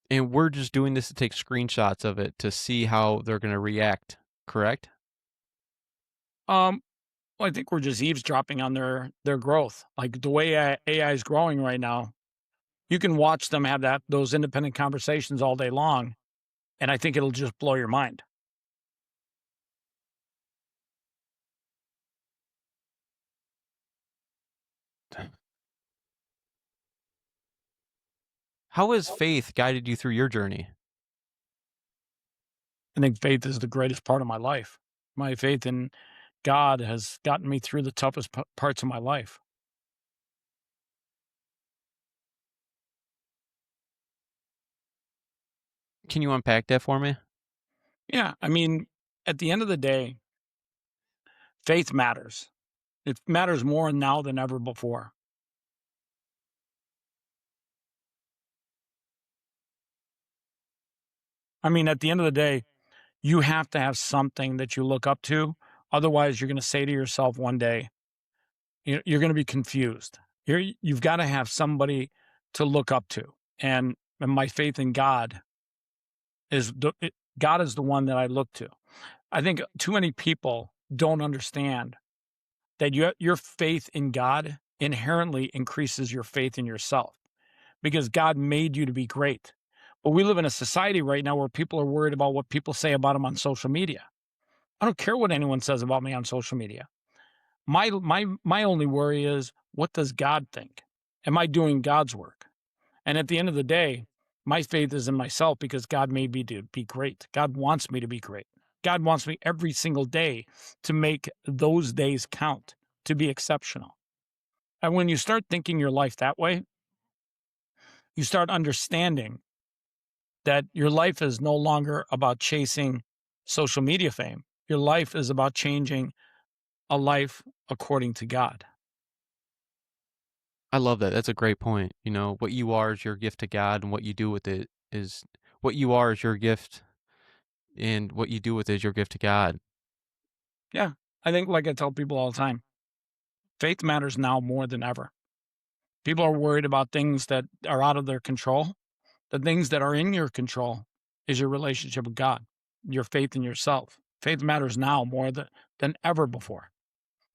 A: And we're just doing this to take screenshots of it to see how they're going to react, correct?
B: Well, I think we're just eavesdropping on their growth. Like the way AI is growing right now, you can watch them have those independent conversations all day long, and I think it'll just blow your mind.
A: How has faith guided you through your journey?
B: I think faith is the greatest part of my life. My faith in God has gotten me through the toughest parts of my life.
A: Can you unpack that for me?
B: Yeah, I mean, at the end of the day, faith matters. It matters more now than ever before. I mean, at the end of the day, you have to have something that you look up to. Otherwise, you're going to say to yourself one day, you're going to be confused. You've got to have somebody to look up to. And my faith in God God is the one that I look to. I think too many people don't understand that your faith in God inherently increases your faith in yourself because God made you to be great. But we live in a society right now where people are worried about what people say about them on social media. I don't care what anyone says about me on social media. My only worry is, what does God think? Am I doing God's work? And at the end of the day, my faith is in myself because God made me to be great. God wants me to be great. God wants me every single day to make those days count, to be exceptional. And when you start thinking your life that way, you start understanding that your life is no longer about chasing social media fame. Your life is about changing a life according to God.
A: I love that. That's a great point. What you are is your gift to God, and what you do with it is what you are is your gift, and what you do with it is your gift to God.
B: Yeah, I think, like I tell people all the time, faith matters now more than ever. People are worried about things that are out of their control. The things that are in your control is your relationship with God, your faith in yourself. Faith matters now more than ever before.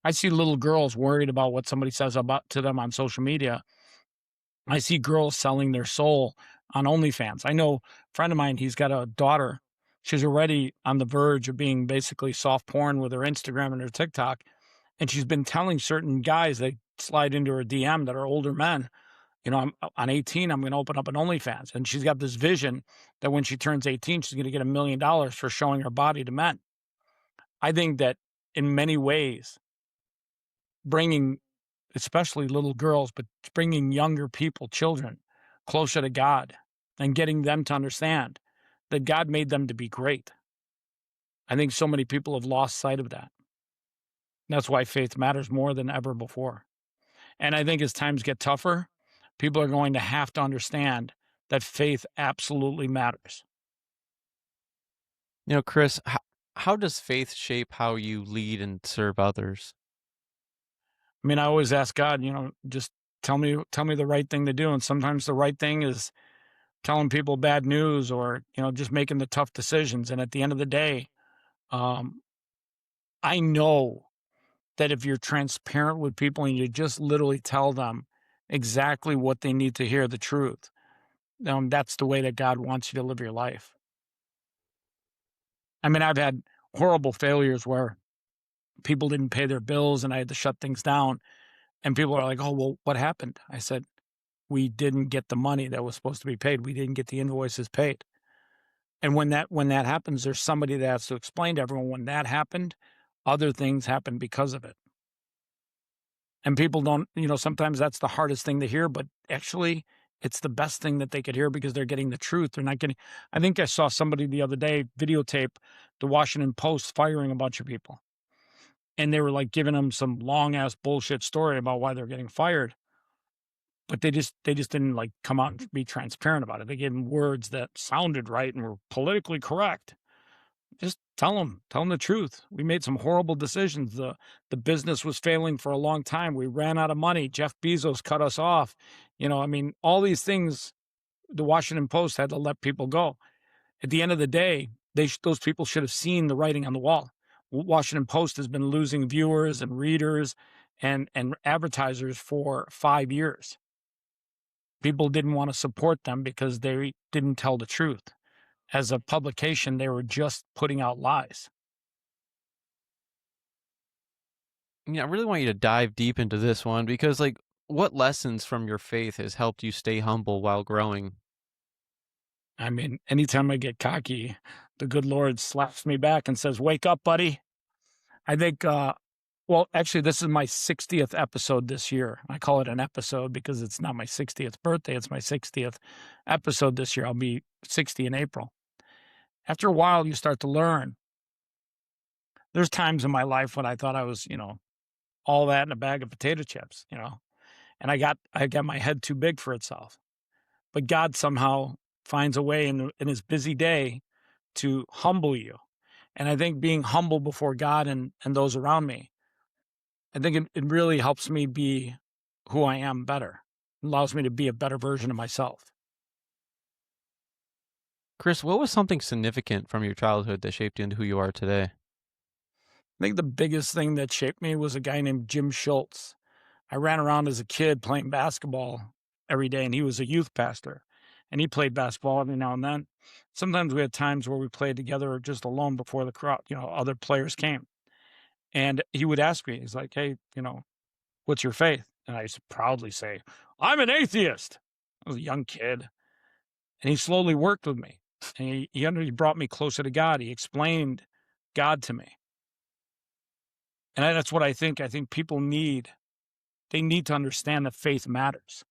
B: I see little girls worried about what somebody says to them on social media. I see girls selling their soul on OnlyFans. I know a friend of mine, he's got a daughter. She's already on the verge of being basically soft porn with her Instagram and her TikTok. And she's been telling certain guys that slide into her DM that are older men, I'm on 18, I'm going to open up an OnlyFans. And she's got this vision that when she turns 18, she's going to get $1 million for showing her body to men. I think that in many ways, bringing, especially little girls, but bringing younger people, children, closer to God and getting them to understand that God made them to be great. I think so many people have lost sight of that. That's why faith matters more than ever before. And I think as times get tougher, people are going to have to understand that faith absolutely matters.
A: Chris, how does faith shape how you lead and serve others?
B: I mean, I always ask God, just tell me the right thing to do. And sometimes the right thing is telling people bad news or, just making the tough decisions. And at the end of the day, um, I know that if you're transparent with people and you just literally tell them exactly what they need to hear, the truth, that's the way that God wants you to live your life. I mean, I've had horrible failures where people didn't pay their bills and I had to shut things down. And people are like, oh, well, what happened? I said, we didn't get the money that was supposed to be paid. We didn't get the invoices paid. And when that happens, there's somebody that has to explain to everyone when that happened, other things happened because of it. And people don't, sometimes that's the hardest thing to hear, but actually it's the best thing that they could hear because they're getting the truth. They're not getting, I think I saw somebody the other day videotape the Washington Post firing a bunch of people. And they were like giving them some long ass bullshit story about why they're getting fired. But they just didn't like come out and be transparent about it. They gave them words that sounded right and were politically correct. Just tell them the truth. We made some horrible decisions. The business was failing for a long time. We ran out of money. Jeff Bezos cut us off. I mean, all these things, the Washington Post had to let people go. At the end of the day, those people should have seen the writing on the wall. Washington Post has been losing viewers and readers and advertisers for 5 years. People didn't want to support them because they didn't tell the truth. As a publication, they were just putting out lies.
A: I really want you to dive deep into this one because, what lessons from your faith has helped you stay humble while growing?
B: I mean, anytime I get cocky, the good Lord slaps me back and says, wake up, buddy. I think, well, actually, this is my 60th episode this year. I call it an episode because it's not my 60th birthday. It's my 60th episode this year. I'll be 60 in April. After a while, you start to learn. There's times in my life when I thought I was, all that in a bag of potato chips, and I got my head too big for itself. But God somehow finds a way in his busy day to humble you. And I think being humble before God and those around me, I think it really helps me be who I am better. It allows me to be a better version of myself.
A: Chris, what was something significant from your childhood that shaped you into who you are today?
B: I think the biggest thing that shaped me was a guy named Jim Schultz. I ran around as a kid playing basketball every day, and he was a youth pastor. And he played basketball every now and then. Sometimes we had times where we played together or just alone before the crowd, other players came. And he would ask me, he's like, hey, what's your faith? And I used to proudly say, I'm an atheist. I was a young kid. And he slowly worked with me. And he brought me closer to God. He explained God to me. And that's what I think people need. They need to understand that faith matters.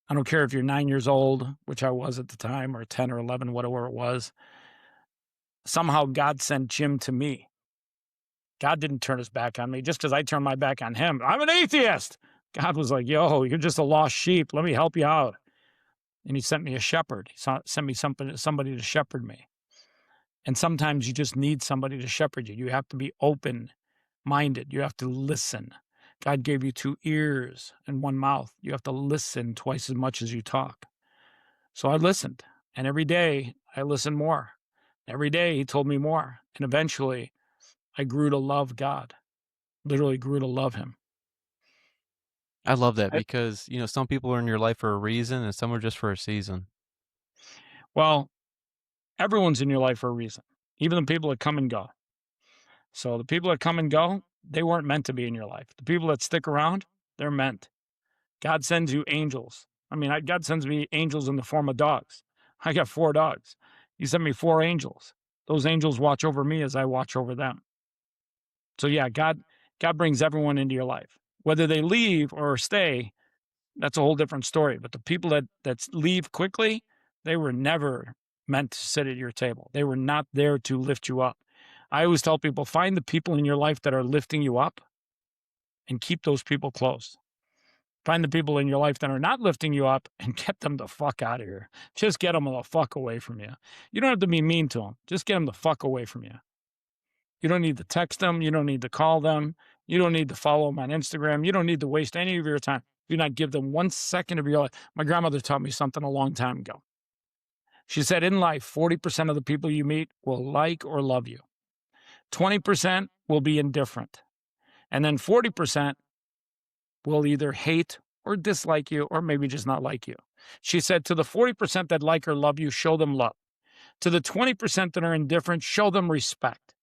B: I don't care if you're 9 years old, which I was at the time, or 10 or 11, whatever it was. Somehow God sent Jim to me. God didn't turn his back on me just because I turned my back on him. I'm an atheist. God was like, yo, you're just a lost sheep. Let me help you out. And he sent me a shepherd. He sent me somebody to shepherd me. And sometimes you just need somebody to shepherd you. You have to be open-minded. You have to listen. God gave you 2 ears and 1 mouth. You have to listen twice as much as you talk. So I listened. And every day I listened more. Every day he told me more. And eventually I grew to love God. Literally grew to love him.
A: I love that because, some people are in your life for a reason and some are just for a season.
B: Well, everyone's in your life for a reason, even the people that come and go. So the people that come and go, they weren't meant to be in your life. The people that stick around, they're meant. God sends you angels. I mean, God sends me angels in the form of dogs. I got 4 dogs. He sent me 4 angels. Those angels watch over me as I watch over them. So yeah, God brings everyone into your life. Whether they leave or stay, that's a whole different story. But the people that leave quickly, they were never meant to sit at your table. They were not there to lift you up. I always tell people, find the people in your life that are lifting you up and keep those people close. Find the people in your life that are not lifting you up and get them the fuck out of here. Just get them the fuck away from you. You don't have to be mean to them. Just get them the fuck away from you. You don't need to text them. You don't need to call them. You don't need to follow them on Instagram. You don't need to waste any of your time. Do not give them 1 second of your life. My grandmother taught me something a long time ago. She said, in life, 40% of the people you meet will like or love you. 20% will be indifferent. And then 40% will either hate or dislike you or maybe just not like you. She said, to the 40% that like or love you, show them love. To the 20% that are indifferent, show them respect.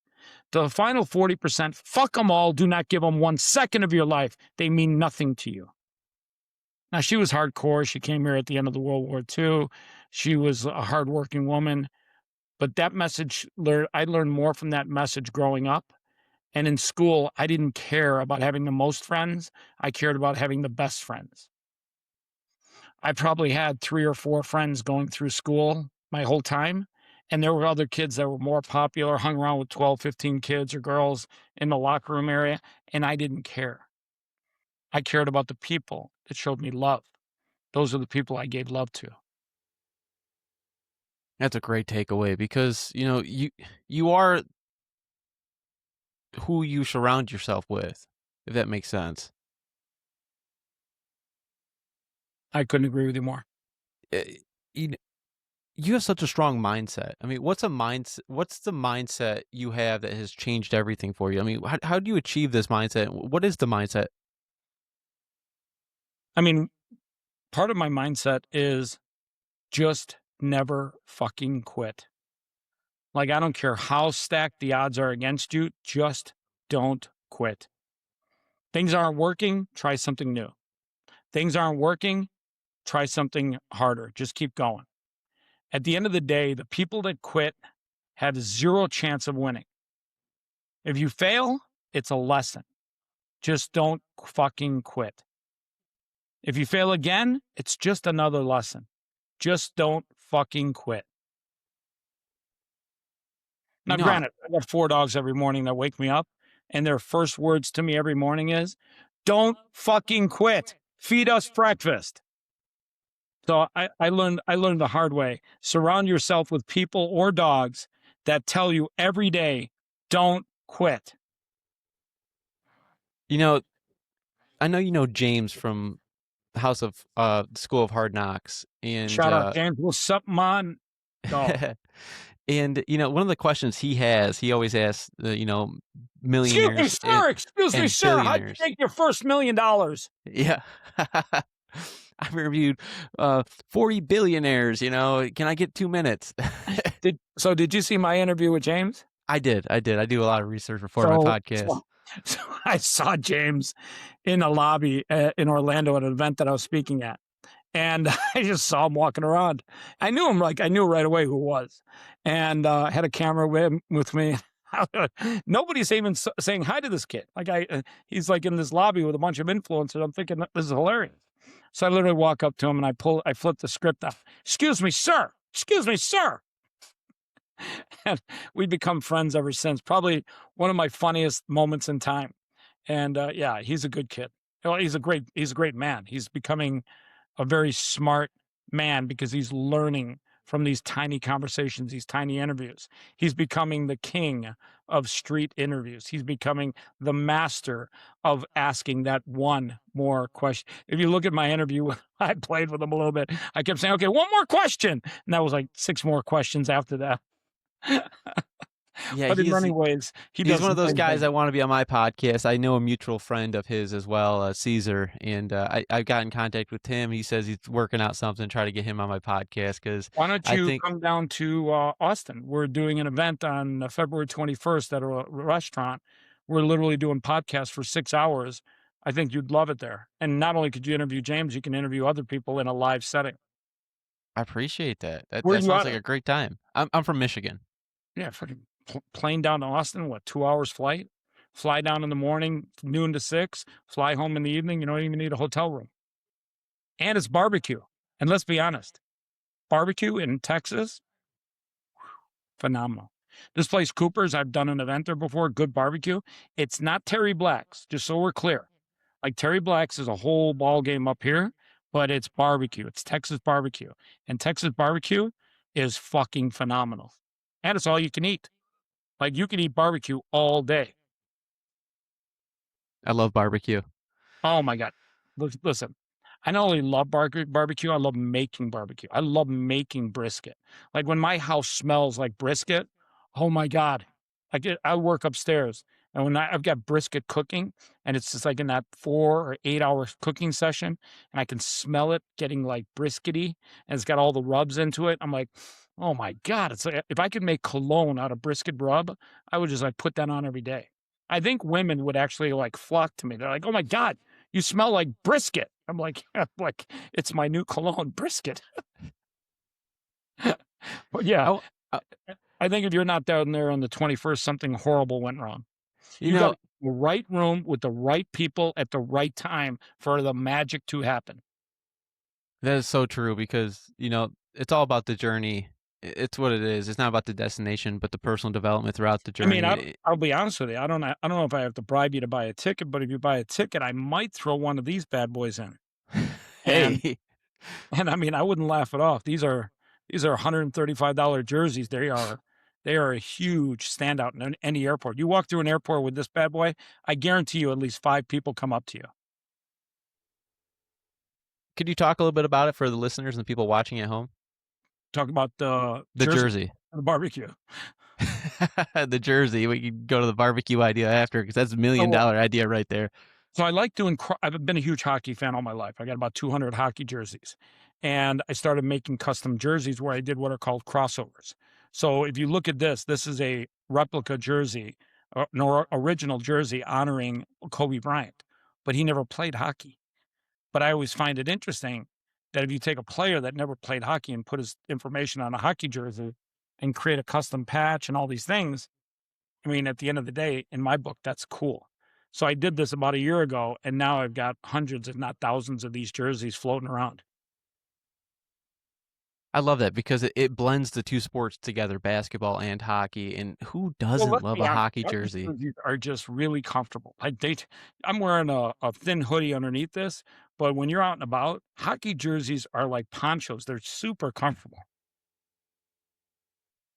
B: To the final 40%, fuck them all. Do not give them 1 second of your life. They mean nothing to you. Now, she was hardcore. She came here at the end of the World War II. She was a hardworking woman. But that message, I learned more from that message growing up. And in school, I didn't care about having the most friends. I cared about having the best friends. I probably had 3 or 4 friends going through school my whole time. And there were other kids that were more popular, hung around with 12, 15 kids or girls in the locker room area. And I didn't care. I cared about the people that showed me love. Those are the people I gave love to.
A: That's a great takeaway because, you are who you surround yourself with, if that makes sense.
B: I couldn't agree with you more.
A: You have such a strong mindset. I mean, what's the mindset you have that has changed everything for you? I mean, how do you achieve this mindset? What is the mindset?
B: I mean, part of my mindset is just never fucking quit. Like, I don't care how stacked the odds are against you, just don't quit. Things aren't working, try something new. Things aren't working, try something harder. Just keep going. At the end of the day, the people that quit have 0 chance of winning. If you fail, it's a lesson. Just don't fucking quit. If you fail again, it's just another lesson. Just don't fucking quit. Now, granted, I got 4 dogs every morning that wake me up, and their first words to me every morning is, don't fucking quit. Feed us breakfast. So I learned the hard way. Surround yourself with people or dogs that tell you every day, don't quit.
A: I know you know James from the House of School of Hard Knocks. And
B: shout out, James. What's up, man?
A: No. And one of the questions he always asks, millionaires.
B: Excuse me, sir. How'd you make your first $1 million?
A: Yeah. I've interviewed 40 billionaires. Can I get 2 minutes?
B: Did you see my interview with James?
A: I did. I do a lot of research before my podcast.
B: So I saw James in the lobby in Orlando at an event that I was speaking at. And I just saw him walking around. I knew him, I knew right away who it was. And I had a camera with me. Nobody's even saying hi to this kid. He's in this lobby with a bunch of influencers. I'm thinking, this is hilarious. So I literally walk up to him and I flip the script up. Excuse me, sir. Excuse me, sir. And we've become friends ever since. Probably one of my funniest moments in time. And yeah, he's a good kid. Well, he's a great man. He's becoming a very smart man because he's learning from these tiny conversations, these tiny interviews. He's becoming the king of street interviews. He's becoming the master of asking that one more question. If you look at my interview, I played with him a little bit. I kept saying, okay, one more question. And that was 6 more questions after that.
A: Yeah,
B: but in many ways,
A: he's one of those guys that want to be on my podcast. I know a mutual friend of his as well, Caesar, and I got in contact with him. He says he's working out something, try to get him on my podcast. Because
B: why don't you come down to Austin? We're doing an event on February 21st at a restaurant. We're literally doing podcasts for 6 hours. I think you'd love it there. And not only could you interview James, you can interview other people in a live setting.
A: I appreciate that. That sounds like a great time. I'm from Michigan.
B: Yeah, fucking plane down to Austin, 2 hours flight? Fly down in the morning, noon to 6, fly home in the evening. You don't even need a hotel room. And it's barbecue. And let's be honest, barbecue in Texas phenomenal. This place, Cooper's, I've done an event there before, good barbecue. It's not Terry Black's, just so we're clear. Like Terry Black's is a whole ball game up here, but it's barbecue. It's Texas barbecue. And Texas barbecue is fucking phenomenal. And it's all you can eat. Like you can eat barbecue all day.
A: I love barbecue.
B: Oh my God. Listen, I not only love barbecue, I love making barbecue. I love making brisket. Like when my house smells like brisket, oh my God. I work upstairs and when I've got brisket cooking and it's just like in that 4 or 8 hour cooking session and I can smell it getting like briskety and it's got all the rubs into it. I'm like, oh my God. It's like, if I could make cologne out of brisket rub, I would just like put that on every day. I think women would actually like flock to me. They're like, oh my God, you smell like brisket. I'm like, it's my new cologne, brisket. But yeah,
A: Oh,
B: I think if you're not down there on the 21st, something horrible went wrong.
A: you
B: You got
A: know,
B: the right room with the right people at the right time for the magic to happen.
A: that is so true because, it's all about the journey. It's what it is. It's not about the destination, but the personal development throughout the
B: I mean,
A: journey.
B: I'll be honest with you. I don't know if I have to bribe you to buy a ticket, but if you buy a ticket, I might throw one of these bad boys in. And
A: Hey,
B: And I mean, I wouldn't laugh it off. These are $135 jerseys. They are a huge standout in any airport. You walk through an airport with this bad boy, I guarantee you at least 5 people come up to you.
A: could you talk a little bit about it for the listeners and the people watching at home?
B: Talk about the
A: Jersey.
B: the barbecue.
A: The jersey. We could go to the barbecue idea after because that's $1 million idea right there.
B: So I like doing. I've been a huge hockey fan all my life. I got about 200 hockey jerseys, and I started making custom jerseys where I did what are called crossovers. So if you look at this, this is a replica jersey, an original jersey honoring Kobe Bryant, but he never played hockey. But I always find it interesting that if you take a player that never played hockey and put his information on a hockey jersey and create a custom patch and all these things, I mean, at the end of the day, in my book, that's cool. So I did this about a year ago, and now I've got hundreds, if not thousands, of these jerseys floating around.
A: I love that because it blends the two sports together, basketball and hockey. And who doesn't
B: Let's
A: love
B: be
A: a
B: honest,
A: hockey
B: hockey
A: jersey?
B: jerseys are just really comfortable. I'm wearing a thin hoodie underneath this, but when you're out and about, hockey jerseys are like ponchos. They're super comfortable.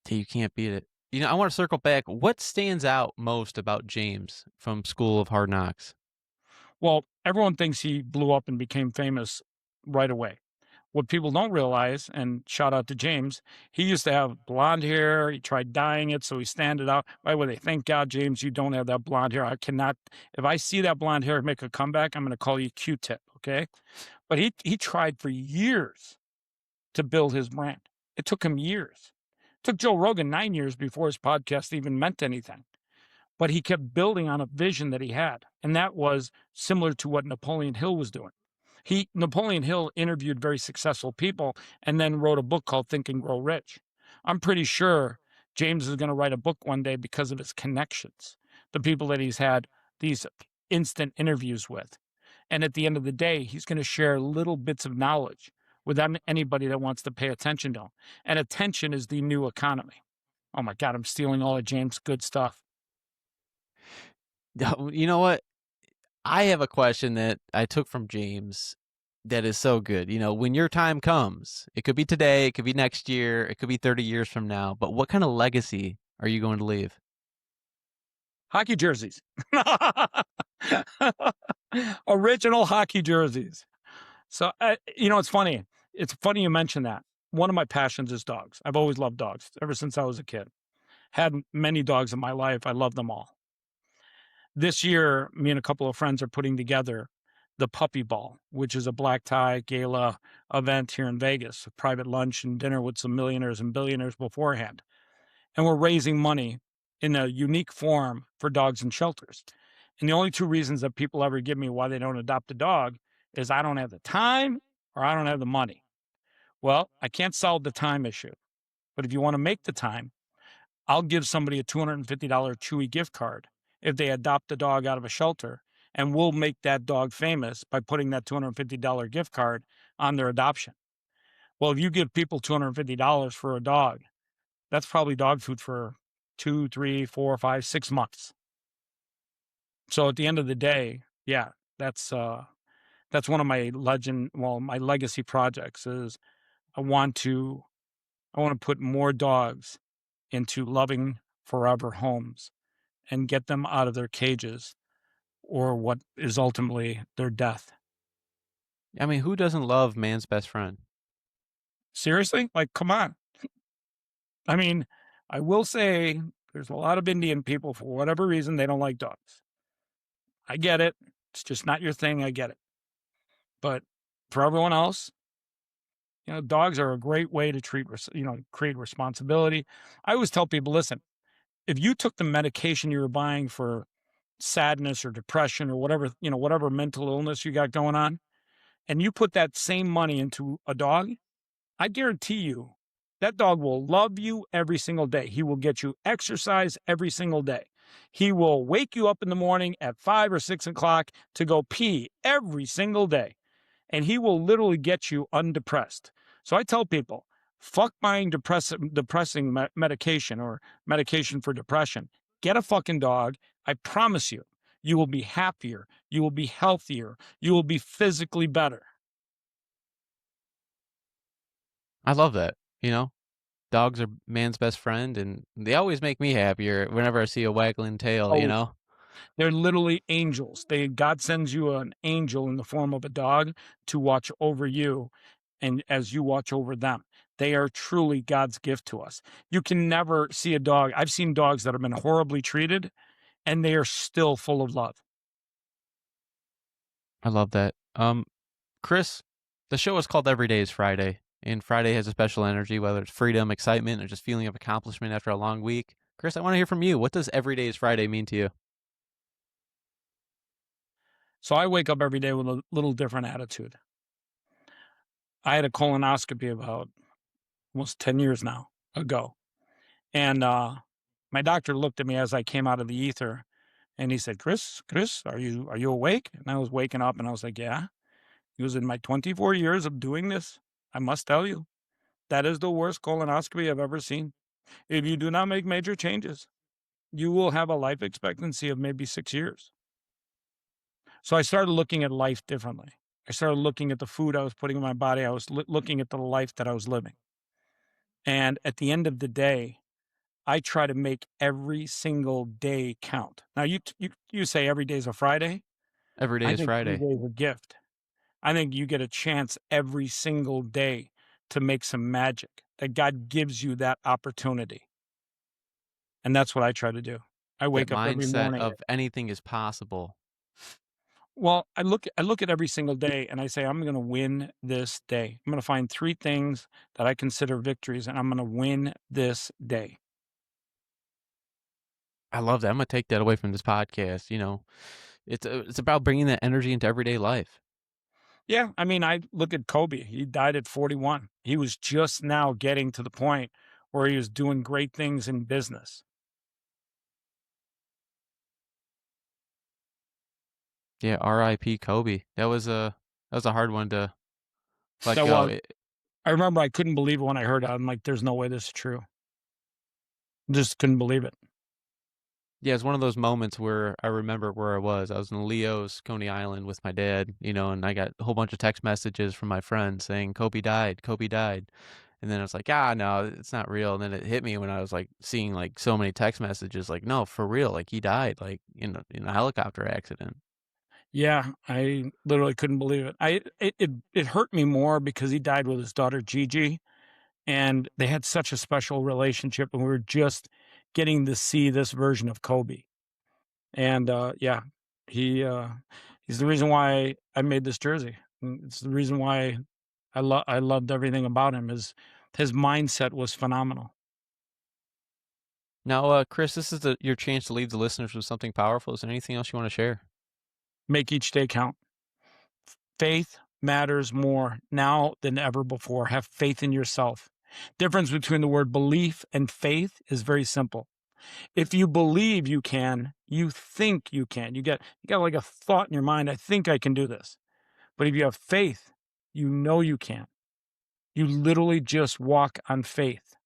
A: You can't beat it. I want to circle back. What stands out most about James from School of Hard Knocks?
B: Well, everyone thinks he blew up and became famous right away. What people don't realize, and shout out to James, he used to have blonde hair. He tried dyeing it, so he stand it out. By the way, thank God, James, you don't have that blonde hair. I cannot, if I see that blonde hair make a comeback, I'm going to call you Q-tip, okay? But he tried for years to build his brand. It took him years. It took Joe Rogan 9 years before his podcast even meant anything. But he kept building on a vision that he had, and that was similar to what Napoleon Hill was doing. Napoleon Hill interviewed very successful people and then wrote a book called Think and Grow Rich. I'm pretty sure James is going to write a book one day because of his connections, the people that he's had these instant interviews with. And at the end of the day, he's going to share little bits of knowledge with anybody that wants to pay attention to him. And attention is the new economy. Oh my God, I'm stealing all of James' good stuff.
A: You know what? I have a question that I took from James that is so good. When your time comes, it could be today, it could be next year, it could be 30 years from now, but what kind of legacy are you going to leave?
B: Hockey jerseys. Original hockey jerseys. So, it's funny. It's funny you mention that. One of my passions is dogs. I've always loved dogs ever since I was a kid. Had many dogs in my life. I love them all. This year, me and a couple of friends are putting together the Puppy Ball, which is a black tie gala event here in Vegas, a private lunch and dinner with some millionaires and billionaires beforehand. And we're raising money in a unique form for dogs and shelters. And the only 2 reasons that people ever give me why they don't adopt a dog is I don't have the time or I don't have the money. Well, I can't solve the time issue. But if you want to make the time, I'll give somebody a $250 Chewy gift card if they adopt a dog out of a shelter, and we'll make that dog famous by putting that $250 gift card on their adoption. Well, if you give people $250 for a dog, that's probably dog food for 2, 3, 4, 5, 6 months. So at the end of the day, yeah, that's uh that's one of my legacy projects is I want to I want to put more dogs into loving forever homes and get them out of their cages or what is ultimately their death.
A: I mean, who doesn't love man's best friend?
B: Seriously? Like, come on. I mean, I will say there's a lot of Indian people, for whatever reason, they don't like dogs. I get it. It's just not your thing. I get it. But for everyone else, dogs are a great way to create responsibility. I always tell people, listen, if you took the medication you were buying for sadness or depression or whatever mental illness you got going on, and you put that same money into a dog, I guarantee you that dog will love you every single day. He will get you exercise every single day. He will wake you up in the morning at 5 or 6 o'clock to go pee every single day. And he will literally get you undepressed. So I tell people, fuck buying depressing medication or medication for depression. Get a fucking dog. I promise you, you will be happier. You will be healthier. You will be physically better.
A: I love that. You know, dogs are man's best friend, and they always make me happier whenever I see a waggling tail. You
B: Oh,
A: know,
B: they're literally angels. God sends you an angel in the form of a dog to watch over you and as you watch over them. They are truly God's gift to us. You can never see a dog. I've seen dogs that have been horribly treated and they are still full of love.
A: I love that. Chris, the show is called Every Day is Friday, and Friday has a special energy, whether it's freedom, excitement, or just feeling of accomplishment after a long week. Chris, I want to hear from you. What does Every Day is Friday mean to you?
B: So I wake up every day with a little different attitude. I had a colonoscopy about almost 10 years now ago. And my doctor looked at me as I came out of the ether and he said, Chris, are you awake? And I was waking up and I was like, yeah. He was in my 24 years of doing this. I must tell you, that is the worst colonoscopy I've ever seen. If you do not make major changes, you will have a life expectancy of maybe 6 years. So I started looking at life differently. I started looking at the food I was putting in my body. I was looking at the life that I was living. And at the end of the day, I try to make every single day count. Now, you say every day is a Friday.
A: Every Day
B: I
A: is
B: think every
A: Friday.
B: day is a gift. I think you get a chance every single day to make some magic, that God gives you that opportunity. And that's what I try to do. I
A: That
B: wake up every
A: mindset
B: morning.
A: of anything is possible.
B: Well, I look at every single day and I say, I'm going to win this day. I'm going to find 3 things that I consider victories and I'm going to win this day.
A: I love that. I'm gonna take that away from this podcast. It's about bringing that energy into everyday life.
B: Yeah, I mean, I look at Kobe. He died at 41. He was just now getting to the point where he was doing great things in business.
A: Yeah, R.I.P. Kobe. That was a hard one to let
B: That
A: go.
B: was I remember I couldn't believe it when I heard it. I'm like, there's no way this is true. Just couldn't believe it.
A: Yeah, it's one of those moments where I remember where I was. I was in Leo's, Coney Island with my dad, and I got a whole bunch of text messages from my friends saying Kobe died, Kobe died. And then I was like, no, it's not real. And then it hit me when I was like seeing like so many text messages like, no, for real, like he died like in a helicopter accident.
B: Yeah, I literally couldn't believe it. It hurt me more because he died with his daughter Gigi, and they had such a special relationship, and we were just getting to see this version of Kobe. And yeah, he he's the reason why I made this jersey. It's the reason why I loved everything about him. His mindset was phenomenal.
A: Now, Chris, this is your chance to leave the listeners with something powerful. Is there anything else you want to share?
B: Make each day count. Faith matters more now than ever before. Have faith in yourself. Difference between the word belief and faith is very simple. If you believe you can, you think you can. You got like a thought in your mind, I think I can do this. But if you have faith, you know you can. You literally just walk on faith.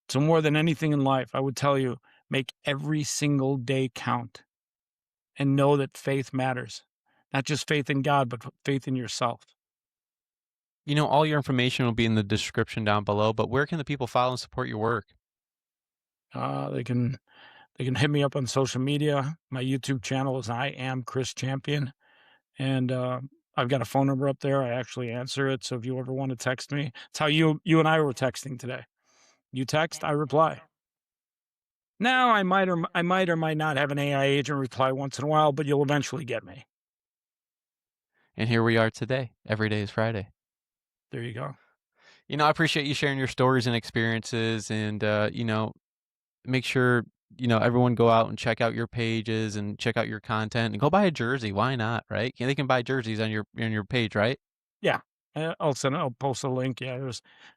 B: So more than anything in life, I would tell you, make every single day count and know that faith matters. Not just faith in God, but faith in yourself.
A: All your information will be in the description down below, but where can the people follow and support your work?
B: They can hit me up on social media. My YouTube channel is I Am Chris Champion. And I've got a phone number up there. I actually answer it. So if you ever want to text me, it's how you and I were texting today. You text, I reply. Now I might or might not have an AI agent reply once in a while, but you'll eventually get me.
A: And here we are today. Every day is Friday.
B: There you go.
A: I appreciate you sharing your stories and experiences, and make sure everyone go out and check out your pages and check out your content and go buy a jersey. Why not, right? They can buy jerseys on your page, right?
B: Yeah. I'll post a link. Yeah,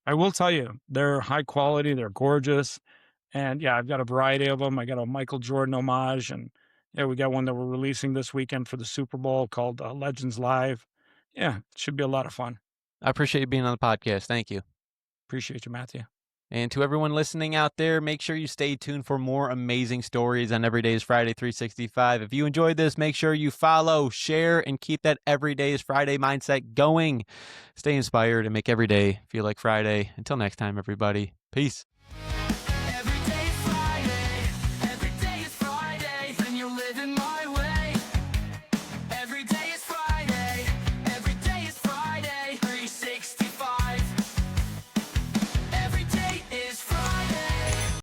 B: I will tell you, they're high quality, they're gorgeous. And yeah, I've got a variety of them. I got a Michael Jordan homage, and yeah, we got one that we're releasing this weekend for the Super Bowl called Legends Live. Yeah, it should be a lot of fun.
A: I appreciate you being on the podcast. Thank you.
B: Appreciate you, Matthew.
A: And to everyone listening out there, make sure you stay tuned for more amazing stories on Every Day is Friday 365. If you enjoyed this, make sure you follow, share, and keep that Every Day is Friday mindset going. Stay inspired and make every day feel like Friday. Until next time, everybody. Peace.